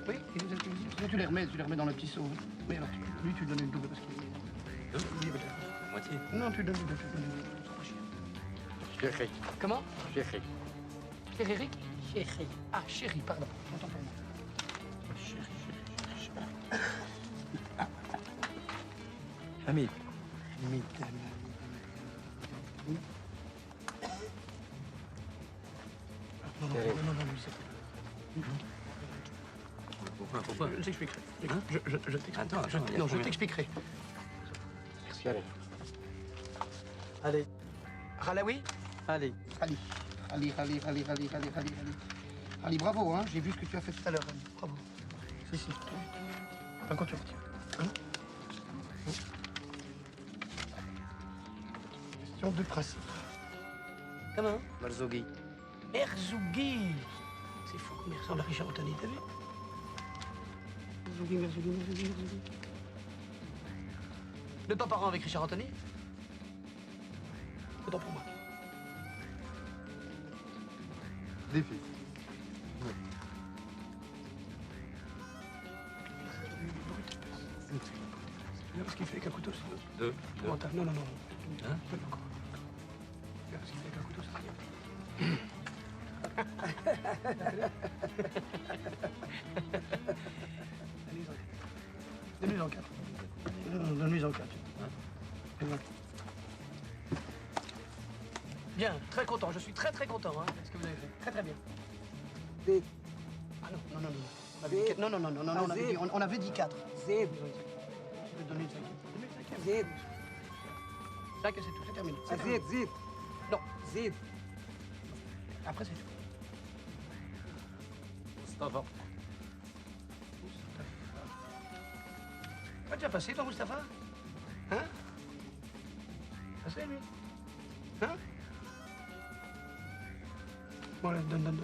Oui, tu les as utilisées. Sinon, tu les remets dans le petit seau. Oui, alors, lui, tu lui donnes une double parce qu'il est... Oui, peut-être. Moitié. Non, tu lui donnes une double. Chéri. Comment? Chéri. Chéri? Chéri. Ah, chéri, pardon. Autant pour moi. Chéri. Hamid. Non, lui, c'est... Pourquoi? Je t'expliquerai. Je t'expliquerai. Attends, Non, je t'expliquerai. Merci, allez. Allez. Ralawi? Allez. Ali, bravo, hein. J'ai vu ce que tu as fait tout à l'heure, Ali. Bravo. Si. Enfin, quand tu retires. Hein? Question de principe. Comment? Marzoghi. Merzougui. C'est fou comme il ressemble à Richard Anthony, t'as vu? Merzougui. De pas parent avec Richard Anthony? Autant pour moi. Défi. Tu vois ce qu'il fait avec un couteau, c'est... Deux. Non. Hein? Pas encore. Tu vois ce qu'il fait avec un couteau, c'est rien. Donne-lui en 4. Donne-lui en 4. Bien, très content. Je suis très content hein, de ce que vous avez fait. Très bien. Ah non. On avait dit 4. Je vais donner une 5e. 5, c'est tout, c'est terminé. Zid. Non. Zid. Après, c'est tout. Mustafa. Ah, tu as passé, toi, Mustapha? Hein? Passé, lui? Hein? Bon, allez, donne.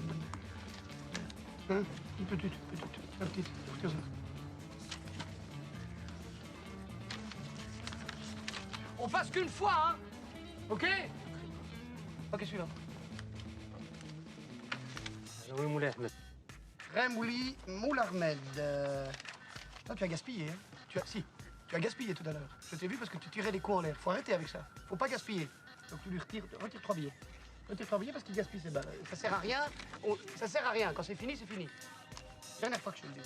Hein? Une petite. La petite. Tiens ça. On passe qu'une fois, hein? Ok? Ok, suivant. Remouli Moularmed. Toi, tu as gaspillé, hein? Tu as gaspillé tout à l'heure. Je t'ai vu parce que tu tirais les coups en l'air. Faut arrêter avec ça. Faut pas gaspiller. Donc tu lui retire 3 billets. Retire 3 billets parce qu'il gaspille ses balles. Ça sert à rien. Ça sert à rien. Quand c'est fini, c'est fini. Dernière fois que je le dis.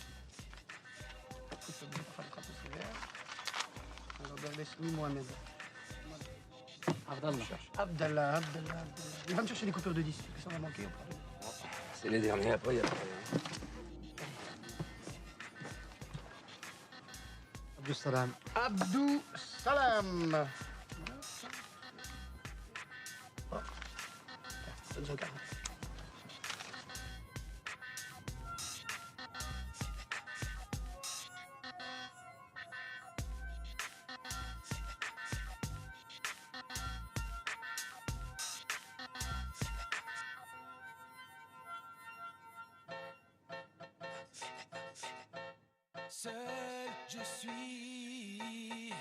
Il faut bien faire le trappe sévère. Alors, laisse-moi Mohamed. Abdallah. Il va me chercher des coupures de 10. Est-ce que ça va manquer ou pas? C'est les derniers, après, il y a pas rien. Abdou Salam. Abdou Salam. Oh. Donne son 40. Seul je suis.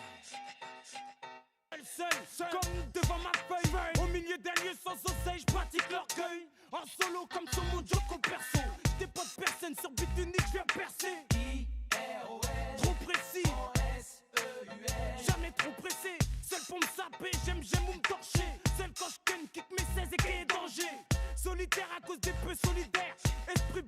Seul, comme devant ma feuille. Au milieu d'un lieu sans oseille, je pratique l'orgueil. En solo comme sur mon Joko perso. J'étais pas de personne sur but unique, je viens percer. I-R-O-S. Trop précis. O-S-E-U-S. Jamais trop pressé. Seul pour me saper, j'aime ou me torcher. Seul quand je kick mes 16 et qu'il y ait danger. Solitaire à cause des peu solidaires. Esprit